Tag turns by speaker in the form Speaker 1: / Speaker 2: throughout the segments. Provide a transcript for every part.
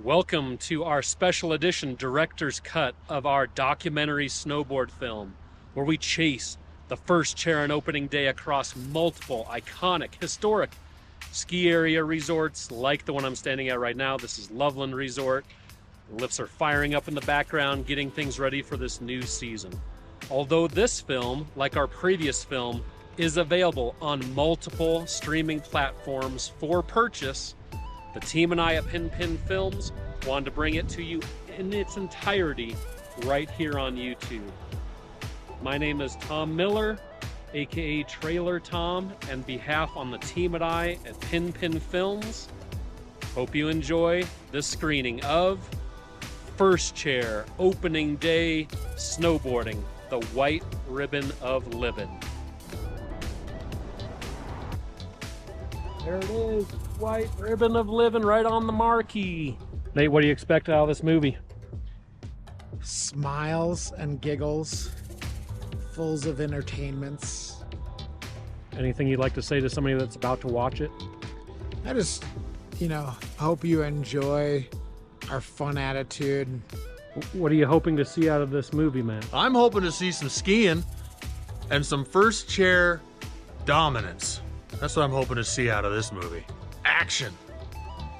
Speaker 1: Welcome to our special edition director's cut of our documentary snowboard film, where we chase the first chair on opening day across multiple iconic, historic ski area resorts like the one I'm standing at right now. This is Livin Resort. The lifts are firing up in the background, getting things ready for this new season. Although this film, like our previous film, is available on multiple streaming platforms for purchase, the team and I at PinPin Films wanted to bring it to you in its entirety right here on YouTube. My name is Tom Miller, aka Trailer Tom, and behalf on the team and I at PinPin Films, hope you enjoy this screening of First Chair Opening Day Snowboarding, the White Ribbon of Livin. There it is, White Ribbon of Livin right on the marquee. Nate, what do you expect out of this movie?
Speaker 2: Smiles and giggles, fulls of entertainments.
Speaker 1: Anything you'd like to say to somebody that's about to watch it?
Speaker 2: I just, hope you enjoy our fun attitude.
Speaker 1: What are you hoping to see out of this movie, man?
Speaker 3: I'm hoping to see some skiing and some first chair dominance. That's what I'm hoping to see out of this movie. Action.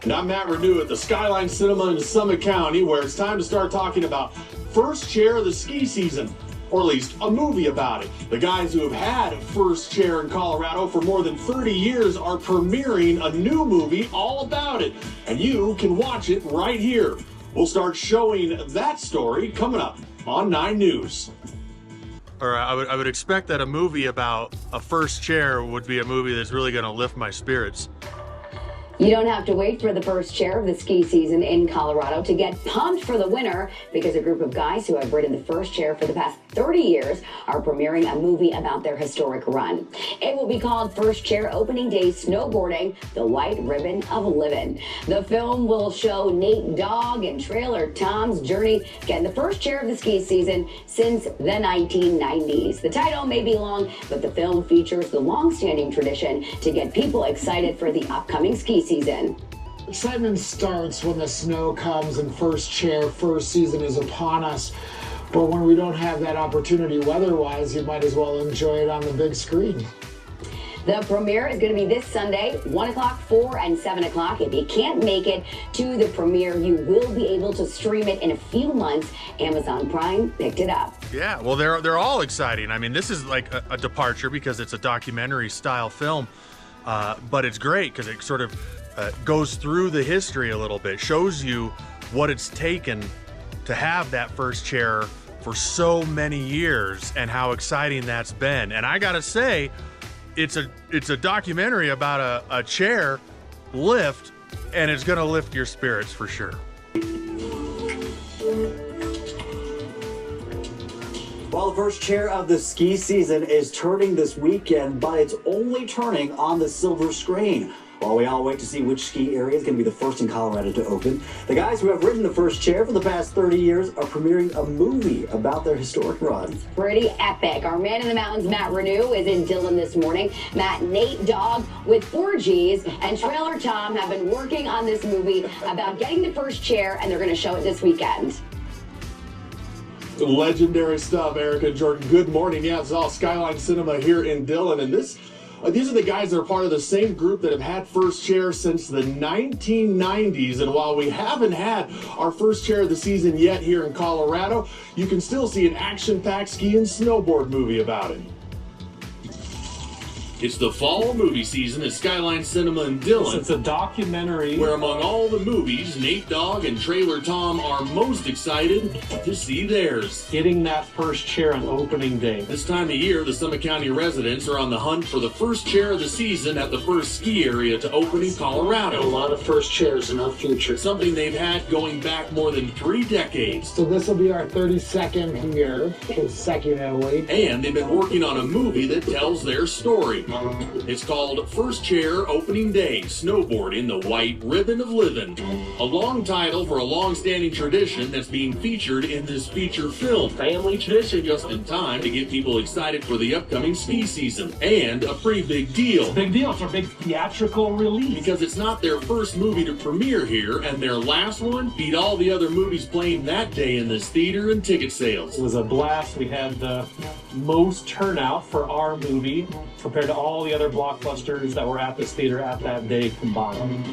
Speaker 4: And I'm Matt Renew at the Skyline Cinema in Summit County, where it's time to start talking about first chair of the ski season, or at least a movie about it. The guys who have had first chair in Colorado for more than 30 years are premiering a new movie all about it, and you can watch it right here. We'll start showing that story coming up on 9 News.
Speaker 3: Or I would expect that a movie about a first chair would be a movie that's really going to lift my spirits.
Speaker 5: You don't have to wait for the first chair of the ski season in Colorado to get pumped for the winner, because a group of guys who have ridden the first chair for the past 30 years are premiering a movie about their historic run. It will be called First Chair Opening Day Snowboarding, the White Ribbon of Livin. The film will show Nate Dogg and Trailer Tom's journey getting the first chair of the ski season since the 1990s. The title may be long, but the film features the long-standing tradition to get people excited for the upcoming ski season.
Speaker 2: Excitement starts when the snow comes and first chair, first season is upon us. But when we don't have that opportunity weather-wise, you might as well enjoy it on the big screen.
Speaker 5: The premiere is going to be this Sunday, 1 o'clock, 4, and 7 o'clock. If you can't make it to the premiere, you will be able to stream it in a few months. Amazon Prime picked it up.
Speaker 3: Yeah, well, they're all exciting. I mean, this is like a departure because it's a documentary-style film, but it's great because it sort of goes through the history a little bit, shows you what it's taken to have that first chair for so many years and how exciting that's been. And I gotta say, it's a documentary about a chair lift, and it's gonna lift your spirits for sure.
Speaker 6: Well, the first chair of the ski season is turning this weekend, but it's only turning on the silver screen. While we all wait to see which ski area is going to be the first in Colorado to open, the guys who have ridden the first chair for the past 30 years are premiering a movie about their historic run.
Speaker 5: Pretty epic. Our man in the mountains, Matt Renew, is in Dillon this morning. Matt, Nate Dogg with 4 Gs and Trailer Tom have been working on this movie about getting the first chair, and they're going to show it this weekend.
Speaker 4: Legendary stuff, Erica and Jordan. Good morning. Yeah, it's all Skyline Cinema here in Dillon, and these are the guys that are part of the same group that have had first chair since the 1990s. And while we haven't had our first chair of the season yet here in Colorado, you can still see an action-packed ski and snowboard movie about it. It's the fall movie season at Skyline Cinema in Dillon.
Speaker 1: It's a documentary
Speaker 4: Where among all the movies, Nate Dogg and Trailer Tom are most excited to see theirs.
Speaker 1: getting that first chair on opening day.
Speaker 4: This time of year, the Summit County residents are on the hunt for the first chair of the season at the first ski area to open in Colorado.
Speaker 2: A lot of first chairs in our future.
Speaker 4: Something they've had going back more than 3 decades.
Speaker 2: So this will be our 32nd year consecutively.
Speaker 4: And they've been working on a movie that tells their story. It's called First Chair Opening Day, Snowboard in the White Ribbon of Livin. A long title for a long-standing tradition that's being featured in this feature film. Family tradition just in time to get people excited for the upcoming ski season. And a pretty big deal.
Speaker 7: It's a big deal. It's our big theatrical release.
Speaker 4: Because it's not their first movie to premiere here, and their last one beat all the other movies playing that day in this theater and ticket sales.
Speaker 7: It was a blast. We had the most turnout for our movie compared to all the other blockbusters that were at this theater at that day combined.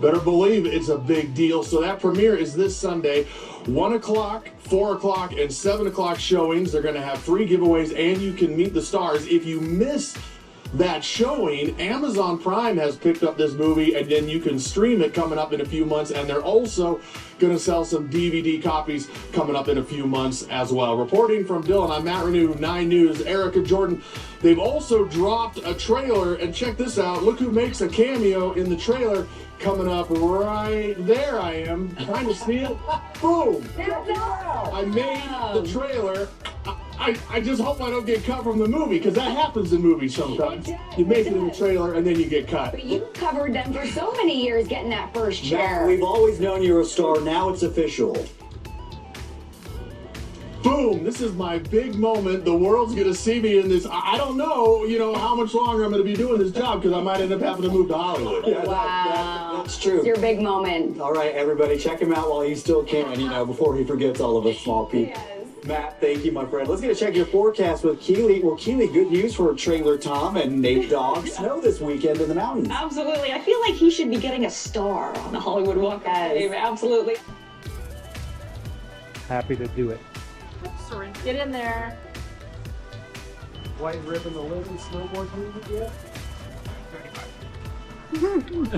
Speaker 4: Better believe it's a big deal. So that premiere is this Sunday, 1 o'clock, 4 o'clock, and 7 o'clock showings. They're going to have 3 giveaways, and you can meet the stars. If you miss that showing, Amazon Prime has picked up this movie, and then you can stream it coming up in a few months, and they're also going to sell some DVD copies coming up in a few months as well. Reporting from Dillon, I'm Matt Renew, 9 News, Erica Jordan. They've also dropped a trailer, and check this out. Look who makes a cameo in the trailer coming up right there. I am trying to see it. Boom! I made the trailer. I just hope I don't get cut from the movie, because that happens in movies sometimes. You make it in the trailer and then you get cut.
Speaker 5: But you covered them for so many years getting that first chair.
Speaker 6: Matt, we've always known you're a star. Now it's official.
Speaker 4: Boom! This is my big moment. The world's gonna see me in this. I don't know, how much longer I'm gonna be doing this job, because I might end up having to move to Hollywood.
Speaker 5: Wow.
Speaker 6: That's true.
Speaker 5: It's your big moment.
Speaker 6: All right, everybody, check him out while you still can, before he forgets all of us small people.
Speaker 5: Yes.
Speaker 6: Matt, thank you, my friend. Let's get a check your forecast with Keely. Well, Keely, good news for Trailer Tom and Nate Dogg. Snow this weekend in the mountains.
Speaker 8: Absolutely. I feel like he should be getting a star on the Hollywood Walk of Fame. Absolutely.
Speaker 7: Happy to do it.
Speaker 8: Get in there.
Speaker 7: White Ribbon of Livin snowboard movie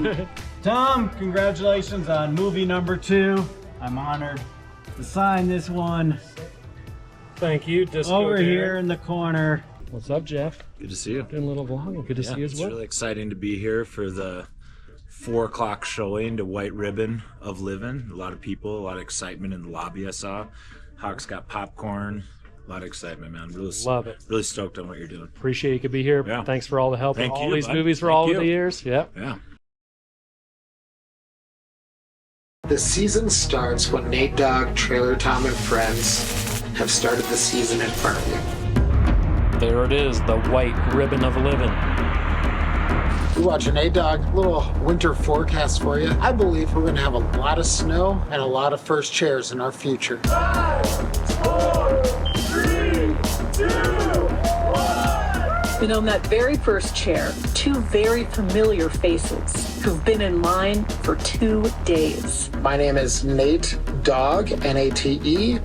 Speaker 7: yet?
Speaker 9: Tom, congratulations on movie number 2. I'm honored to sign this one.
Speaker 1: Thank you. Disco
Speaker 9: Over
Speaker 1: Derek.
Speaker 9: here in the corner.
Speaker 1: What's up, Jeff?
Speaker 10: Good to see you.
Speaker 1: Doing a little vlog. Good to see you as well.
Speaker 10: It's really exciting to be here for the 4 o'clock showing to White Ribbon of Livin. A lot of people, a lot of excitement in the lobby I saw. Hawk's got popcorn. A lot of excitement, man. Really
Speaker 1: Love it.
Speaker 10: Really stoked on what you're doing.
Speaker 1: Appreciate you could be here.
Speaker 10: Yeah.
Speaker 1: Thanks for all the help
Speaker 10: Thank
Speaker 1: in all
Speaker 10: you,
Speaker 1: these
Speaker 10: bud.
Speaker 1: movies for
Speaker 10: Thank
Speaker 1: all
Speaker 10: you.
Speaker 1: of the years. Yep.
Speaker 10: Yeah.
Speaker 2: The season starts when Nate Dogg, Trailer Tom, and friends have started the season in front of you.
Speaker 1: There it is, the White Ribbon of Livin.
Speaker 2: You watching Nate Dogg, little winter forecast for you. I believe we're going to have a lot of snow and a lot of first chairs in our future.
Speaker 8: 5, 4, 3, 2, 1. And on that very first chair, 2 very familiar faces who've been in line for 2 days.
Speaker 2: My name is Nate Dogg, N-A-T-E,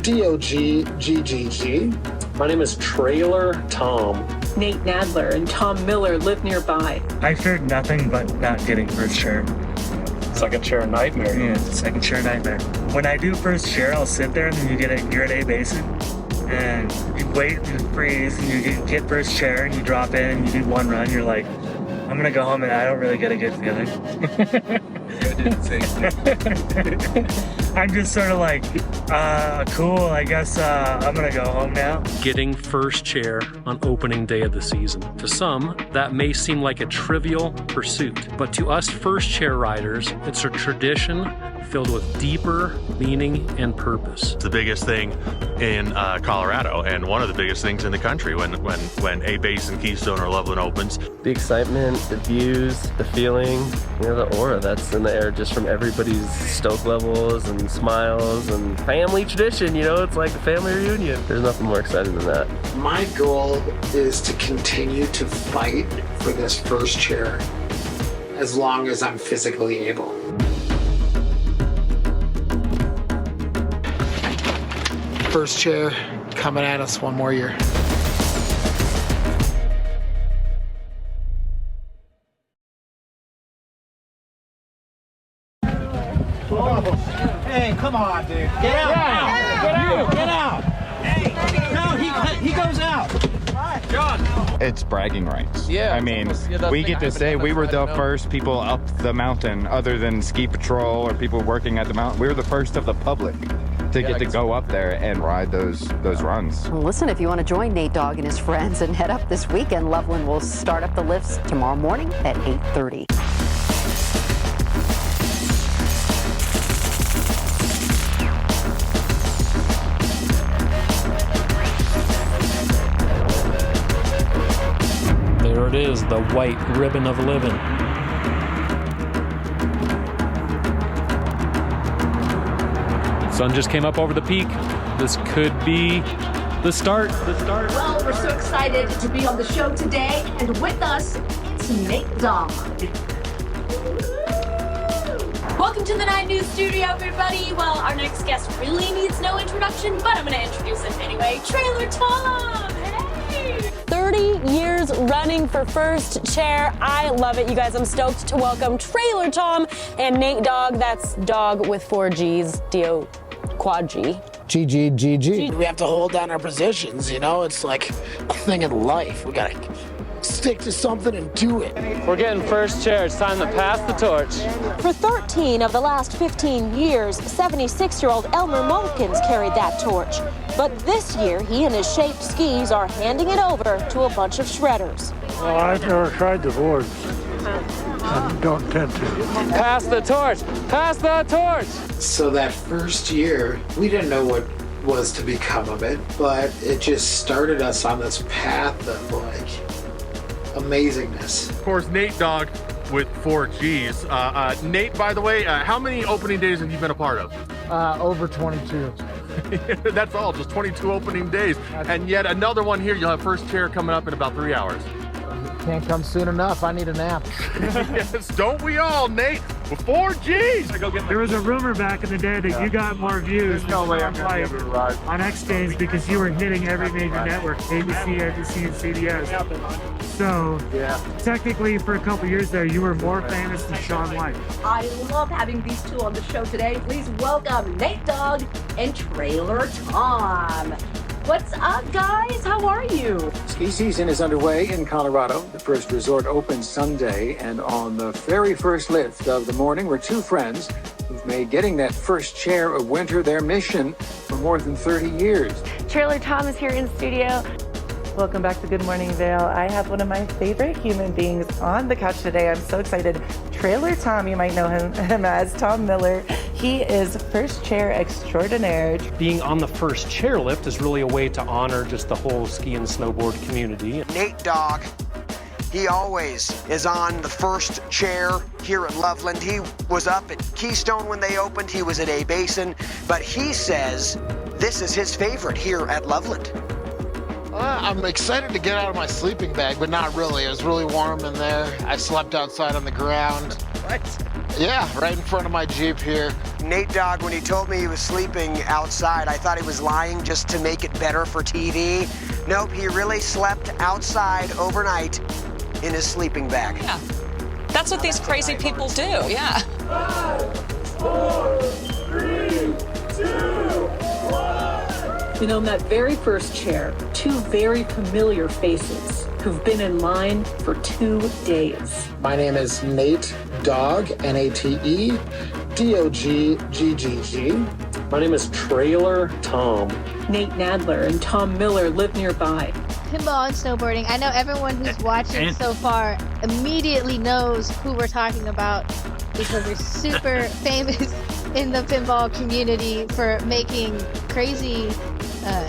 Speaker 2: D-O-G-G-G-G.
Speaker 1: My name is Trailer Tom.
Speaker 8: Nate Nadler and Tom Miller live nearby.
Speaker 9: I feared nothing but not getting first chair.
Speaker 1: Second chair nightmare.
Speaker 9: Yeah, second chair nightmare. When I do first chair, I'll sit there and then you get a grade A basic. And you wait and you freeze and you get first chair and you drop in and you do 1 run. You're like, I'm gonna go home and I don't really get a good feeling.
Speaker 10: I didn't think.
Speaker 9: I'm just sort of like, cool, I guess I'm gonna go home now.
Speaker 1: Getting first chair on opening day of the season. To some, that may seem like a trivial pursuit, but to us first chair riders, it's a tradition filled with deeper meaning and purpose.
Speaker 3: It's the biggest thing in Colorado, and one of the biggest things in the country when A Base and Keystone or Loveland opens.
Speaker 11: The excitement, the views, the feeling, the aura that's in the air just from everybody's stoke levels and smiles and family tradition, it's like a family reunion. There's nothing more exciting than that.
Speaker 2: My goal is to continue to fight for this first chair as long as I'm physically able. First chair coming at us one more year.
Speaker 9: Hey, come on, dude. Get out! Get out! Hey, no, he goes out.
Speaker 1: John!
Speaker 12: It's bragging rights.
Speaker 11: Yeah.
Speaker 12: I mean, we get to say we were the first people up the mountain other than ski patrol or people working at the mountain. We were the first of the public to get to go up there and ride those runs.
Speaker 13: Well, listen, if you want to join Nate Dogg and his friends and head up this weekend, Loveland will start up the lifts tomorrow morning at 8:30.
Speaker 1: There it is, the white ribbon of Livin. Sun just came up over the peak. This could be the start.
Speaker 14: Well, we're so excited to be on the show today, and with us, it's Nate Dogg.
Speaker 15: Welcome to the 9 News studio, everybody. Well, our next guest really needs no introduction, but I'm going to introduce him anyway. Trailer Tom! Hey!
Speaker 16: 30 years running for first chair. I love it, you guys. I'm stoked to welcome Trailer Tom and Nate Dogg. That's dog with 4 G's, D-O quad G.
Speaker 17: GG. We have to hold down our positions, you know? It's like a thing in life. We gotta stick to something and do it.
Speaker 1: We're getting first chair. It's time to pass the torch.
Speaker 16: For 13 of the last 15 years, 76-year-old Elmer Mulkins carried that torch. But this year, he and his shaped skis are handing it over to a bunch of shredders.
Speaker 18: Well, I've never tried the boards. I don't intend to.
Speaker 1: Pass the torch! Pass the torch!
Speaker 2: So that first year, we didn't know what was to become of it, but it just started us on this path of like amazingness.
Speaker 3: Of course, Nate Dogg with 4 Gs. Nate, by the way, how many opening days have you been a part of?
Speaker 2: Over 22.
Speaker 3: That's all, just 22 opening days. And yet another one here, you'll have first chair coming up in about 3 hours.
Speaker 2: Can't come soon enough. I need a nap.
Speaker 3: Yes, don't we all, Nate? With 4 Gs.
Speaker 18: There was a rumor back in the day that you got more views on X Games because you were hitting every major network, ABC, NBC, and CBS. So, technically, for a couple years there, you were more famous than Shaun White.
Speaker 14: I love having these two on the show today. Please welcome Nate Dogg and Trailer Tom. What's up, guys? How are you?
Speaker 19: Ski season is underway in Colorado. The first resort opens Sunday, and on the very first lift of the morning were 2 friends who've made getting that first chair of winter their mission for more than 30 years.
Speaker 20: Trailer Tom is here in studio. Welcome back to Good Morning Vail. I have one of my favorite human beings on the couch today. I'm so excited. Trailer Tom, you might know him as Tom Miller. He is first chair extraordinaire.
Speaker 1: Being on the first chairlift is really a way to honor just the whole ski and snowboard community.
Speaker 21: Nate Dogg, he always is on the first chair here at Loveland. He was up at Keystone when they opened. He was at A Basin, but he says this is his favorite here at Loveland.
Speaker 17: I'm excited to get out of my sleeping bag, but not really. It was really warm in there. I slept outside on the ground.
Speaker 21: What?
Speaker 17: Yeah, right in front of my Jeep here.
Speaker 21: Nate Dogg, when he told me he was sleeping outside, I thought he was lying just to make it better for TV. Nope, he really slept outside overnight in his sleeping bag.
Speaker 22: Yeah, that's what these crazy people do, yeah.
Speaker 4: 5, 4, 3, 2, 1.
Speaker 8: And on that very first chair, 2 very familiar faces who've been in line for 2 days.
Speaker 2: My name is Nate Dogg, N-A-T-E, D-O-G-G-G-G.
Speaker 1: My name is Trailer Tom.
Speaker 8: Nate Nadler and Tom Miller live nearby.
Speaker 23: Pinball and snowboarding. I know everyone who's watching so far immediately knows who we're talking about because we're super famous in the pinball community for making crazy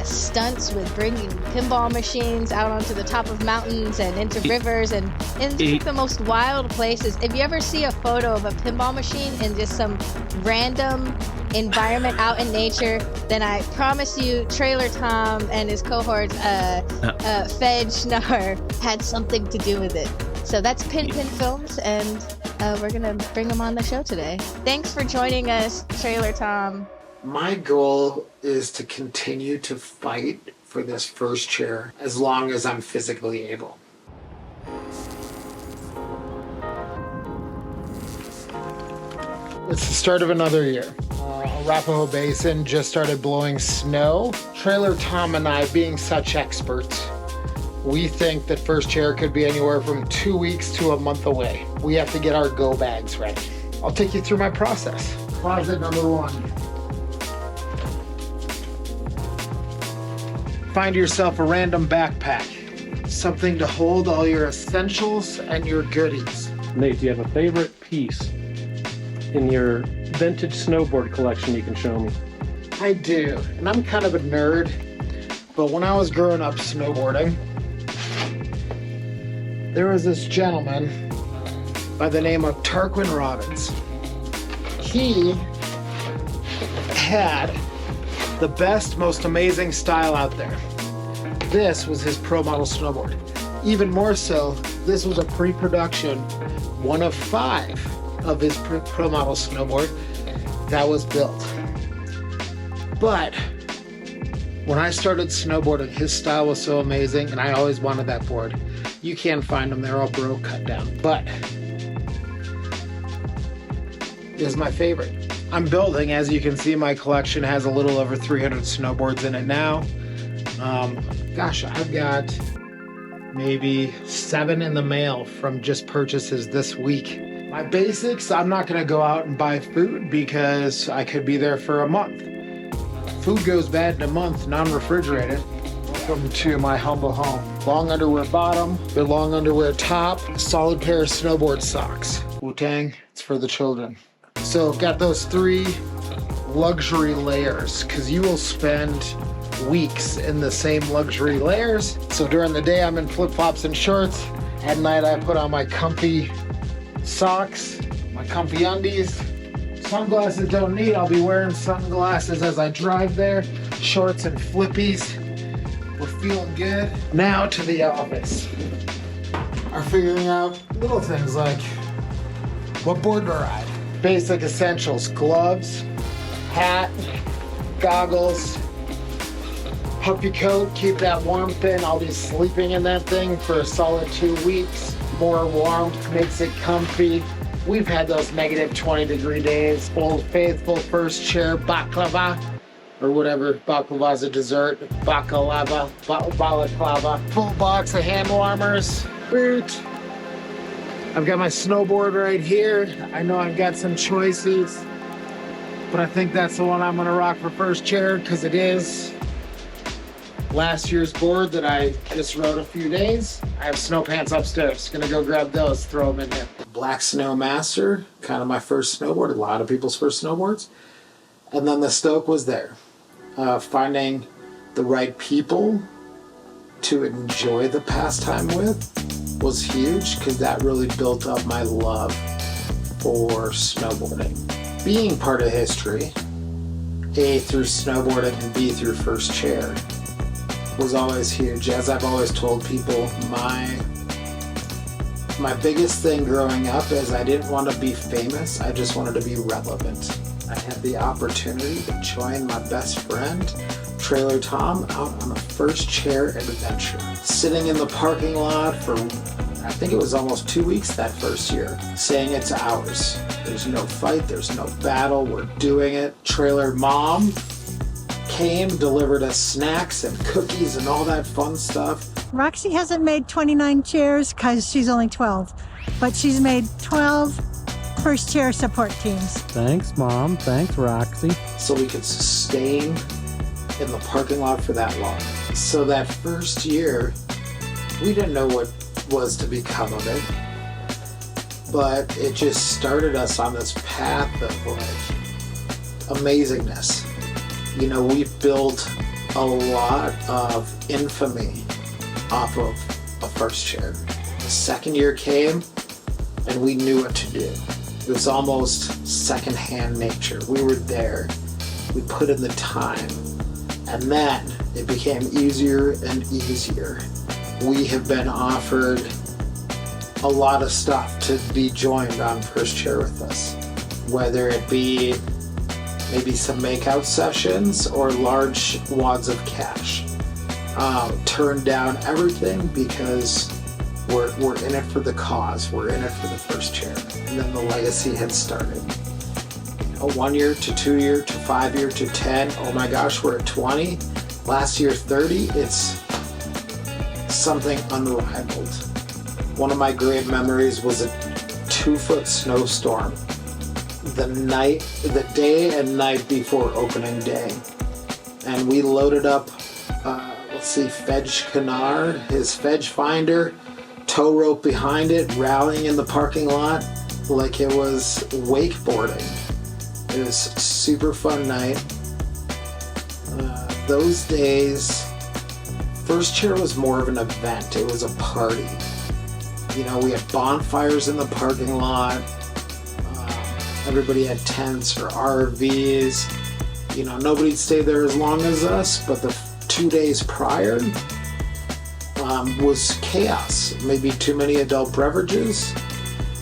Speaker 23: stunts with bringing pinball machines out onto the top of mountains and into rivers and into the most wild places. If you ever see a photo of a pinball machine in just some random environment out in nature, then I promise you Trailer Tom and his cohorts, Fed Schnar, had something to do with it. So that's PinPin Films, and we're gonna bring them on the show today. Thanks for joining us, Trailer Tom.
Speaker 2: My goal is to continue to fight for this first chair as long as I'm physically able. It's the start of another year. Arapahoe Basin just started blowing snow. Trailer Tom and I, being such experts, we think that first chair could be anywhere from 2 weeks to a month away. We have to get our go bags ready. I'll take you through my process. Closet number 1. find yourself a random backpack, something to hold all your essentials and your goodies.
Speaker 1: Nate, do you have a favorite piece in your vintage snowboard collection you can show me?
Speaker 2: I do, and I'm kind of a nerd, but when I was growing up snowboarding, there was this gentleman by the name of Tarquin Robbins. He had the best, most amazing style out there. This was his pro model snowboard. Even more so, this was a pre-production, one of 5 of his pro model snowboard that was built. But when I started snowboarding, his style was so amazing, and I always wanted that board. You can't find them, they're all broke, cut down. But it is my favorite. I'm building, as you can see, my collection has a little over 300 snowboards in it now. Gosh, I've got maybe 7 in the mail from just purchases this week. My basics, I'm not gonna go out and buy food because I could be there for a month. Food goes bad in a month, non-refrigerated. Welcome to my humble home. Long underwear bottom, the long underwear top, solid pair of snowboard socks. Wu-Tang, it's for the children. So I've got those 3 luxury layers, because you will spend weeks in the same luxury layers. So during the day I'm in flip-flops and shorts. At night I put on my comfy socks, my comfy undies. Sunglasses don't need, I'll be wearing sunglasses as I drive there. Shorts and flippies. We're feeling good. Now to the office. Are figuring out little things like what board to ride. Basic essentials, gloves, hat, goggles, puffy coat, keep that warmth in. I'll be sleeping in that thing for a solid 2 weeks. More warmth makes it comfy. We've had those negative 20-degree days. Old Faithful, first chair, baklava, or whatever. Baklava's a dessert. Baklava, balaclava. Full box of hand warmers. Boot. I've got my snowboard right here. I know I've got some choices, but I think that's the one I'm gonna rock for first chair because it is last year's board that I just rode a few days. I have snow pants upstairs. Gonna go grab those, throw them in here. Black Snow Master, kind of my first snowboard, a lot of people's first snowboards. And then the Stoke was there. Finding the right people to enjoy the pastime with was huge because that really built up my love for snowboarding. Being part of history, A through snowboarding and B through first chair, was always huge. As I've always told people, my biggest thing growing up is I didn't want to be famous, I just wanted to be relevant. I had the opportunity to join my best friend, Trailer Tom, out on a first chair adventure. Sitting in the parking lot for, I think it was almost 2 weeks that first year, saying it's ours. There's no fight, there's no battle, we're doing it. Trailer Mom came, delivered us snacks and cookies and all that fun stuff.
Speaker 5: Roxy hasn't made 29 chairs because she's only 12, but she's made 12 first chair support teams.
Speaker 6: Thanks, Mom. Thanks, Roxy.
Speaker 2: So we could sustain in the parking lot for that long. So that first year, we didn't know what was to become of it, but it just started us on this path of like amazingness. You know, we built a lot of infamy off of a first chair. The second year came and we knew what to do. It was almost secondhand nature. We were there. We put in the time. And then it became easier and easier. We have been offered a lot of stuff to be joined on first chair with us. Whether it be maybe some makeout sessions or large wads of cash. Turned down everything because we're in it for the cause. We're in it for the first chair. And then the legacy had started. 1 year to 2 year to 5 year to 10. Oh my gosh, we're at 20. Last year 30. It's something unrivaled. One of my great memories was a 2-foot snowstorm. The day and night before opening day. And we loaded up, see Fedge Canar, his Fedge finder, tow rope behind it, rallying in the parking lot like it was wakeboarding. It was a super fun night. Those days, First Chair was more of an event. It was a party. You know, we had bonfires in the parking lot. Everybody had tents or RVs. You know, nobody'd stay there as long as us, but the 2 days prior was chaos. Maybe too many adult beverages,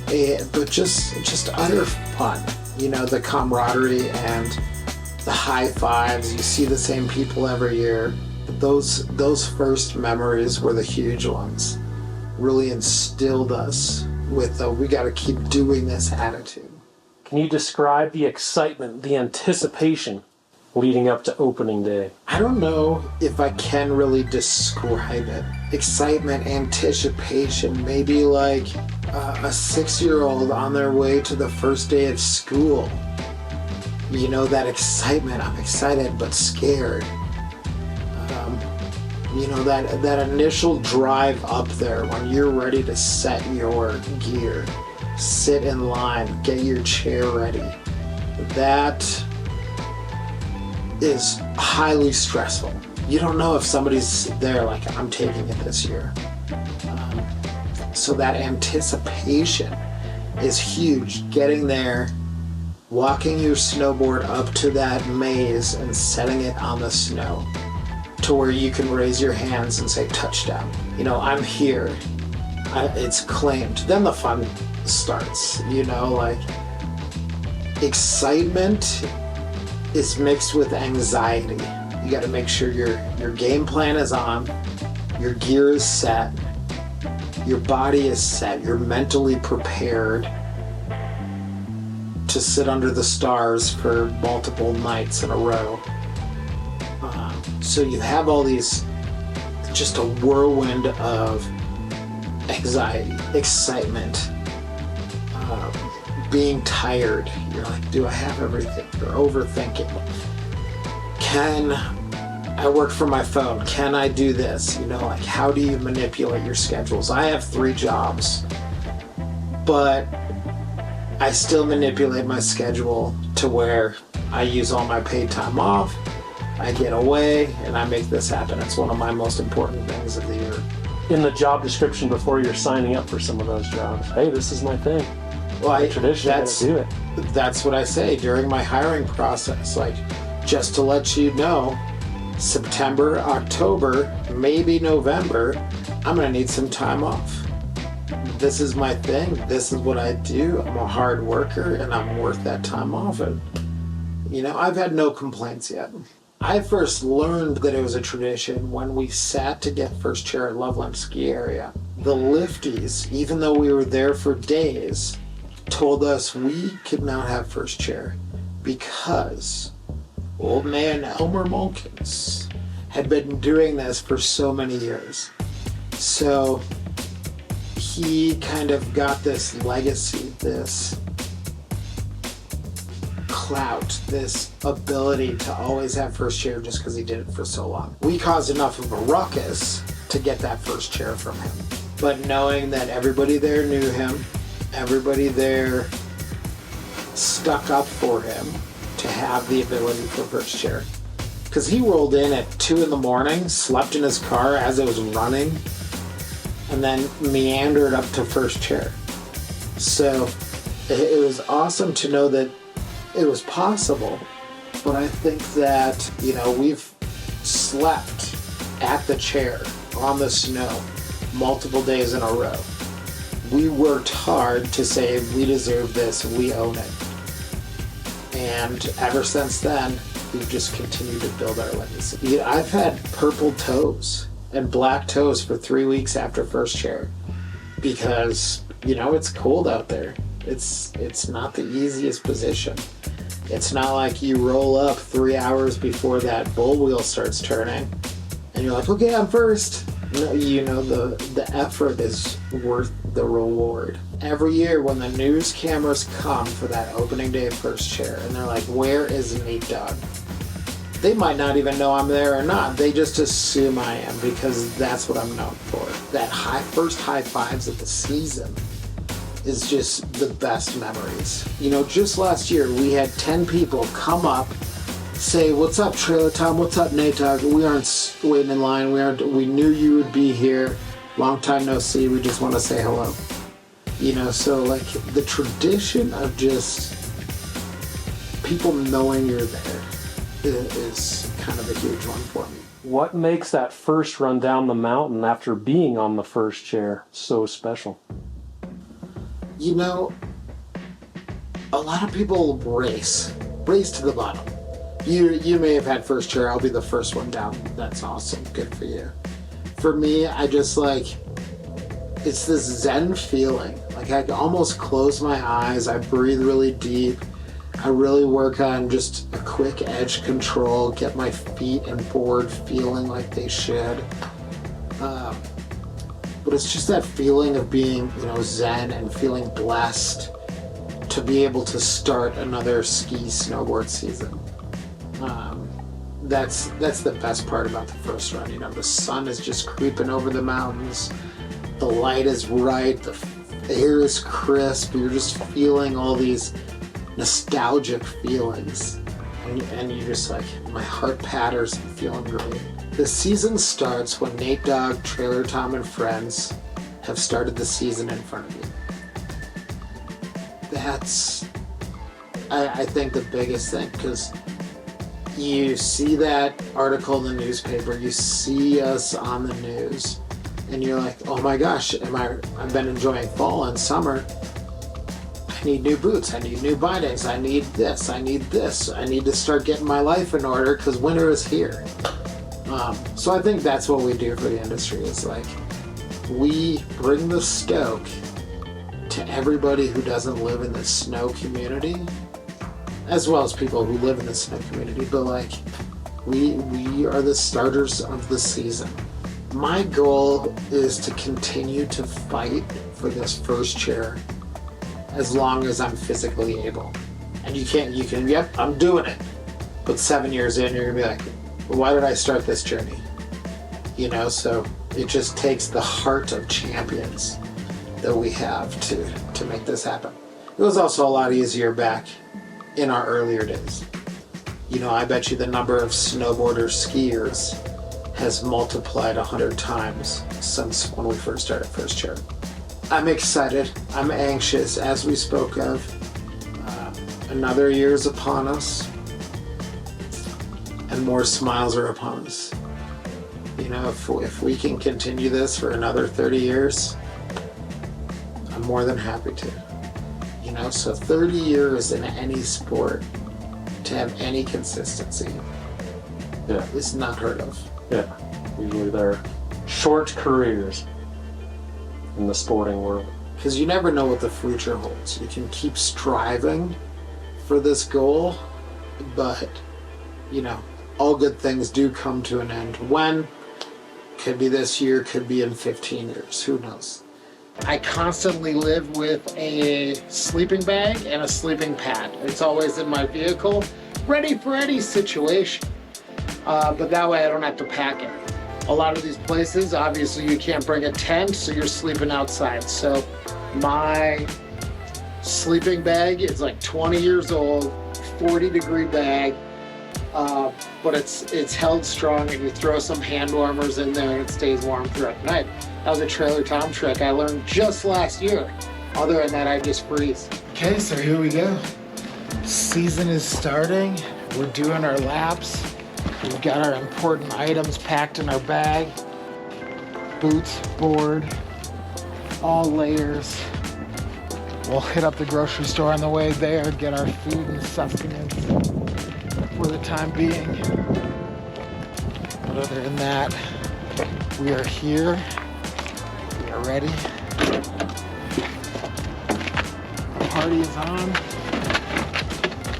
Speaker 2: but just utter fun. You know, the camaraderie and the high fives. You see the same people every year. But those first memories were the huge ones. Really instilled us with the we got to keep doing this attitude.
Speaker 1: Can you describe the excitement, the anticipation leading up to opening day?
Speaker 2: I don't know if I can really describe it. Excitement, anticipation, maybe like a 6-year-old on their way to the first day of school. You know, that excitement. I'm excited but scared. You know, that initial drive up there when you're ready to set your gear, sit in line, get your chair ready. That is highly stressful. You don't know if somebody's there like, I'm taking it this year. So that anticipation is huge. Getting there, walking your snowboard up to that maze and setting it on the snow to where you can raise your hands and say touchdown. You know, I'm here. It's claimed. Then the fun starts, you know, like excitement is mixed with anxiety. You got to make sure your game plan is on, your gear is set, your body is set, you're mentally prepared to sit under the stars for multiple nights in a row. So you have all these, just a whirlwind of anxiety, excitement, being tired. You're like, do I have everything? You're overthinking. Can I work from my phone? Can I do this? You know, like, how do you manipulate your schedules? I have 3 jobs, but I still manipulate my schedule to where I use all my paid time off, I get away, and I make this happen. It's one of my most important things of the year.
Speaker 1: In the job description before you're signing up for some of those jobs, hey, this is my thing.
Speaker 2: Well,
Speaker 1: tradition, do it.
Speaker 2: That's what I say during my hiring process. Like, just to let you know, September, October, maybe November, I'm gonna need some time off. This is my thing. This is what I do. I'm a hard worker, and I'm worth that time off. And, you know, I've had no complaints yet. I first learned that it was a tradition when we sat to get first chair at Loveland Ski Area. The lifties, even though we were there for days, told us we could not have first chair because old man Elmer Mulkins had been doing this for so many years. So he kind of got this legacy, this clout, this ability to always have first chair just because he did it for so long. We caused enough of a ruckus to get that first chair from him. But knowing that everybody there knew him, everybody there stuck up for him to have the ability for first chair. Because he rolled in at 2 a.m, slept in his car as it was running, and then meandered up to first chair. So it was awesome to know that it was possible, but I think that, you know, we've slept at the chair on the snow multiple days in a row. We worked hard to say we deserve this, we own it. And ever since then, we've just continued to build our legacy. You know, I've had purple toes and black toes for 3 weeks after first chair because, you know, it's cold out there. It's not the easiest position. It's not like you roll up 3 hours before that bull wheel starts turning and you're like, okay, I'm first. No, you know, the effort is worth the reward. Every year when the news cameras come for that opening day of first chair and they're like, where is Nate Dogg? they might not even know I'm there or not. They just assume I am because that's what I'm known for. That first high fives of the season is just the best memories. You know, just last year we had 10 people come up, say, "What's up, Trailer Tom? What's up, Nate Dogg? We aren't waiting in line. We knew you would be here. Long time no see. We just want to say hello." You know, so like the tradition of just people knowing you're there is kind of a huge one for me.
Speaker 1: What makes that first run down the mountain after being on the first chair so special?
Speaker 2: You know, a lot of people race to the bottom. You may have had first chair, I'll be the first one down. That's awesome, good for you. For me, I just like, it's this zen feeling. Like I almost close my eyes, I breathe really deep. I really work on just a quick edge control, get my feet and board feeling like they should. But it's just that feeling of being, you know, zen and feeling blessed to be able to start another ski snowboard season. That's the best part about the first run. You know, the sun is just creeping over the mountains, the light is right, the air is crisp, you're just feeling all these nostalgic feelings, and you're just like, my heart patters and feeling great. The season starts when Nate Dogg, Trailer Tom, and friends have started the season in front of you. That's, I think, the biggest thing, because you see that article in the newspaper, you see us on the news, and you're like, oh my gosh, I've been enjoying fall and summer. I need new boots, I need new bindings, I need this, I need this. I need to start getting my life in order because winter is here. So I think that's what we do for the industry, is like, we bring the stoke to everybody who doesn't live in the snow community, as well as people who live in the snow community, but like, we are the starters of the season. My goal is to continue to fight for this first chair as long as I'm physically able. And you can, yep, I'm doing it. But 7 years in, you're gonna be like, well, why did I start this journey? You know, so it just takes the heart of champions that we have to make this happen. It was also a lot easier back in our earlier days. You know, I bet you the number of snowboarders, skiers has multiplied 100 times since when we first started First Chair. I'm excited, I'm anxious, as we spoke of. Another year is upon us, and more smiles are upon us. You know, if we can continue this for another 30 years, I'm more than happy to. You know, so 30 years in any sport to have any consistency,
Speaker 1: yeah,
Speaker 2: is not heard of.
Speaker 1: Yeah, usually they're short careers in the sporting world.
Speaker 2: Because you never know what the future holds. You can keep striving for this goal, but, you know, all good things do come to an end. When? Could be this year, could be in 15 years, who knows? I constantly live with a sleeping bag and a sleeping pad. It's always in my vehicle, ready for any situation. But that way I don't have to pack it. A lot of these places, obviously you can't bring a tent, so you're sleeping outside. So my sleeping bag is like 20 years old, 40-degree bag, but it's held strong, and you throw some hand warmers in there and it stays warm throughout the night. That was a Trailer Tom trick I learned just last year. Other than that, I just freeze. Okay, so here we go. Season is starting. We're doing our laps. We've got our important items packed in our bag. Boots, board, all layers. We'll hit up the grocery store on the way there, get our food and sustenance for the time being. But other than that, we are here. We are ready. The party is on.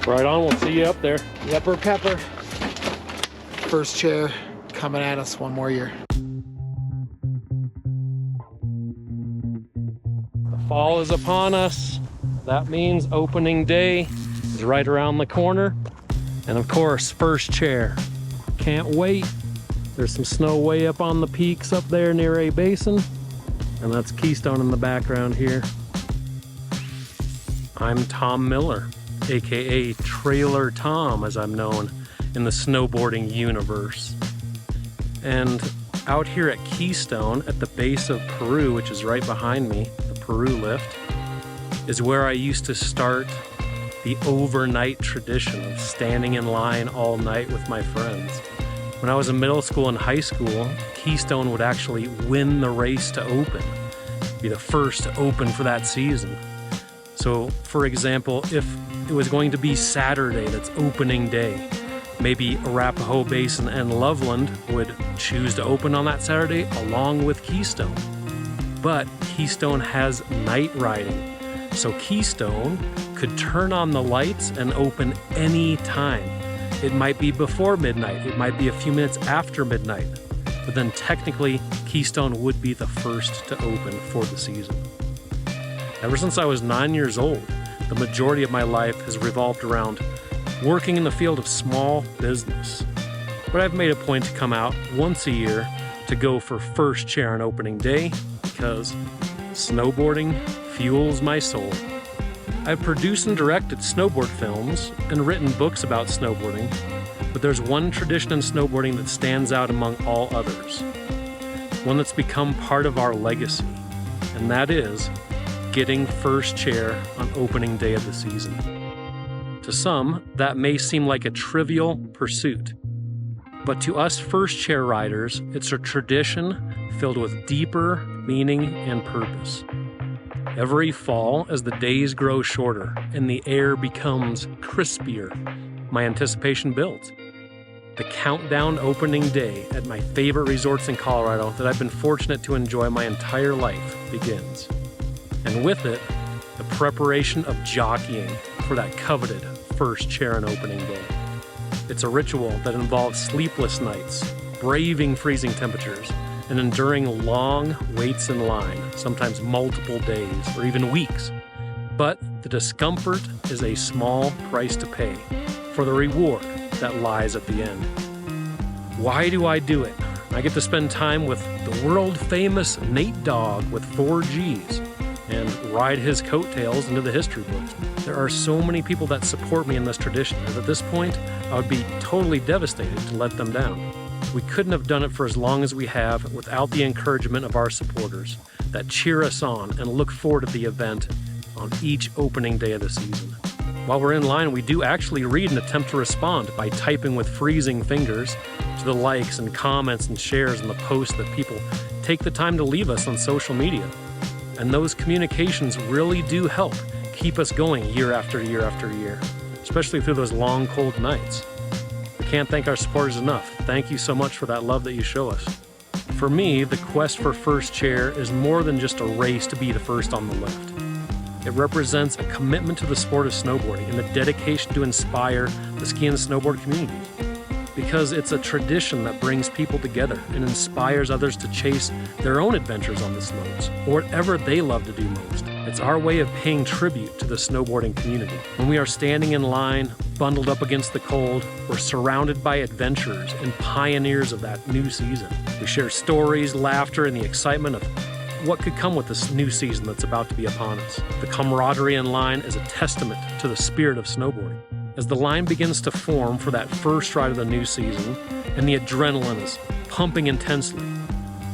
Speaker 1: Right on, we'll see you up there.
Speaker 2: Yepper pepper. First chair coming at us one more year.
Speaker 1: The fall is upon us. That means opening day is right around the corner. And of course, first chair. Can't wait. There's some snow way up on the peaks up there near A Basin. And that's Keystone in the background here. I'm Tom Miller, aka Trailer Tom, as I'm known in the snowboarding universe. And out here at Keystone, at the base of Peru, which is right behind me, the Peru lift, is where I used to start the overnight tradition of standing in line all night with my friends. When I was in middle school and high school, Keystone would actually win the race to open, be the first to open for that season. So, for example, if it was going to be Saturday, that's opening day, maybe Arapahoe Basin and Loveland would choose to open on that Saturday along with Keystone. But Keystone has night riding, so Keystone could turn on the lights and open any time. It might be before midnight, it might be a few minutes after midnight, but then technically Keystone would be the first to open for the season. Ever since I was 9 years old, the majority of my life has revolved around working in the field of small business. But I've made a point to come out once a year to go for first chair on opening day because snowboarding fuels my soul. I've produced and directed snowboard films and written books about snowboarding, but there's one tradition in snowboarding that stands out among all others. One that's become part of our legacy, and that is getting first chair on opening day of the season. To some, that may seem like a trivial pursuit, but to us first chair riders, it's a tradition filled with deeper meaning and purpose. Every fall, as the days grow shorter and the air becomes crispier, my anticipation builds. The countdown opening day at my favorite resorts in Colorado that I've been fortunate to enjoy my entire life begins. And with it, the preparation of jockeying for that coveted first chair on opening day. It's a ritual that involves sleepless nights, braving freezing temperatures, and enduring long waits in line, sometimes multiple days or even weeks. But the discomfort is a small price to pay for the reward that lies at the end. Why do I do it? I get to spend time with the world-famous Nate Dogg with 4 Gs and ride his coattails into the history books. There are so many people that support me in this tradition, and at this point, I would be totally devastated to let them down. We couldn't have done it for as long as we have without the encouragement of our supporters that cheer us on and look forward to the event on each opening day of the season. While we're in line, we do actually read and attempt to respond by typing with freezing fingers to the likes and comments and shares and the posts that people take the time to leave us on social media. And those communications really do help keep us going year after year after year, especially through those long, cold nights. We can't thank our supporters enough. Thank you so much for that love that you show us. For me, the quest for first chair is more than just a race to be the first on the lift. It represents a commitment to the sport of snowboarding and a dedication to inspire the ski and snowboard communities. Because it's a tradition that brings people together and inspires others to chase their own adventures on the slopes, or whatever they love to do most. It's our way of paying tribute to the snowboarding community. When we are standing in line, bundled up against the cold, we're surrounded by adventurers and pioneers of that new season. We share stories, laughter, and the excitement of what could come with this new season that's about to be upon us. The camaraderie in line is a testament to the spirit of snowboarding. As the line begins to form for that first ride of the new season, and the adrenaline is pumping intensely,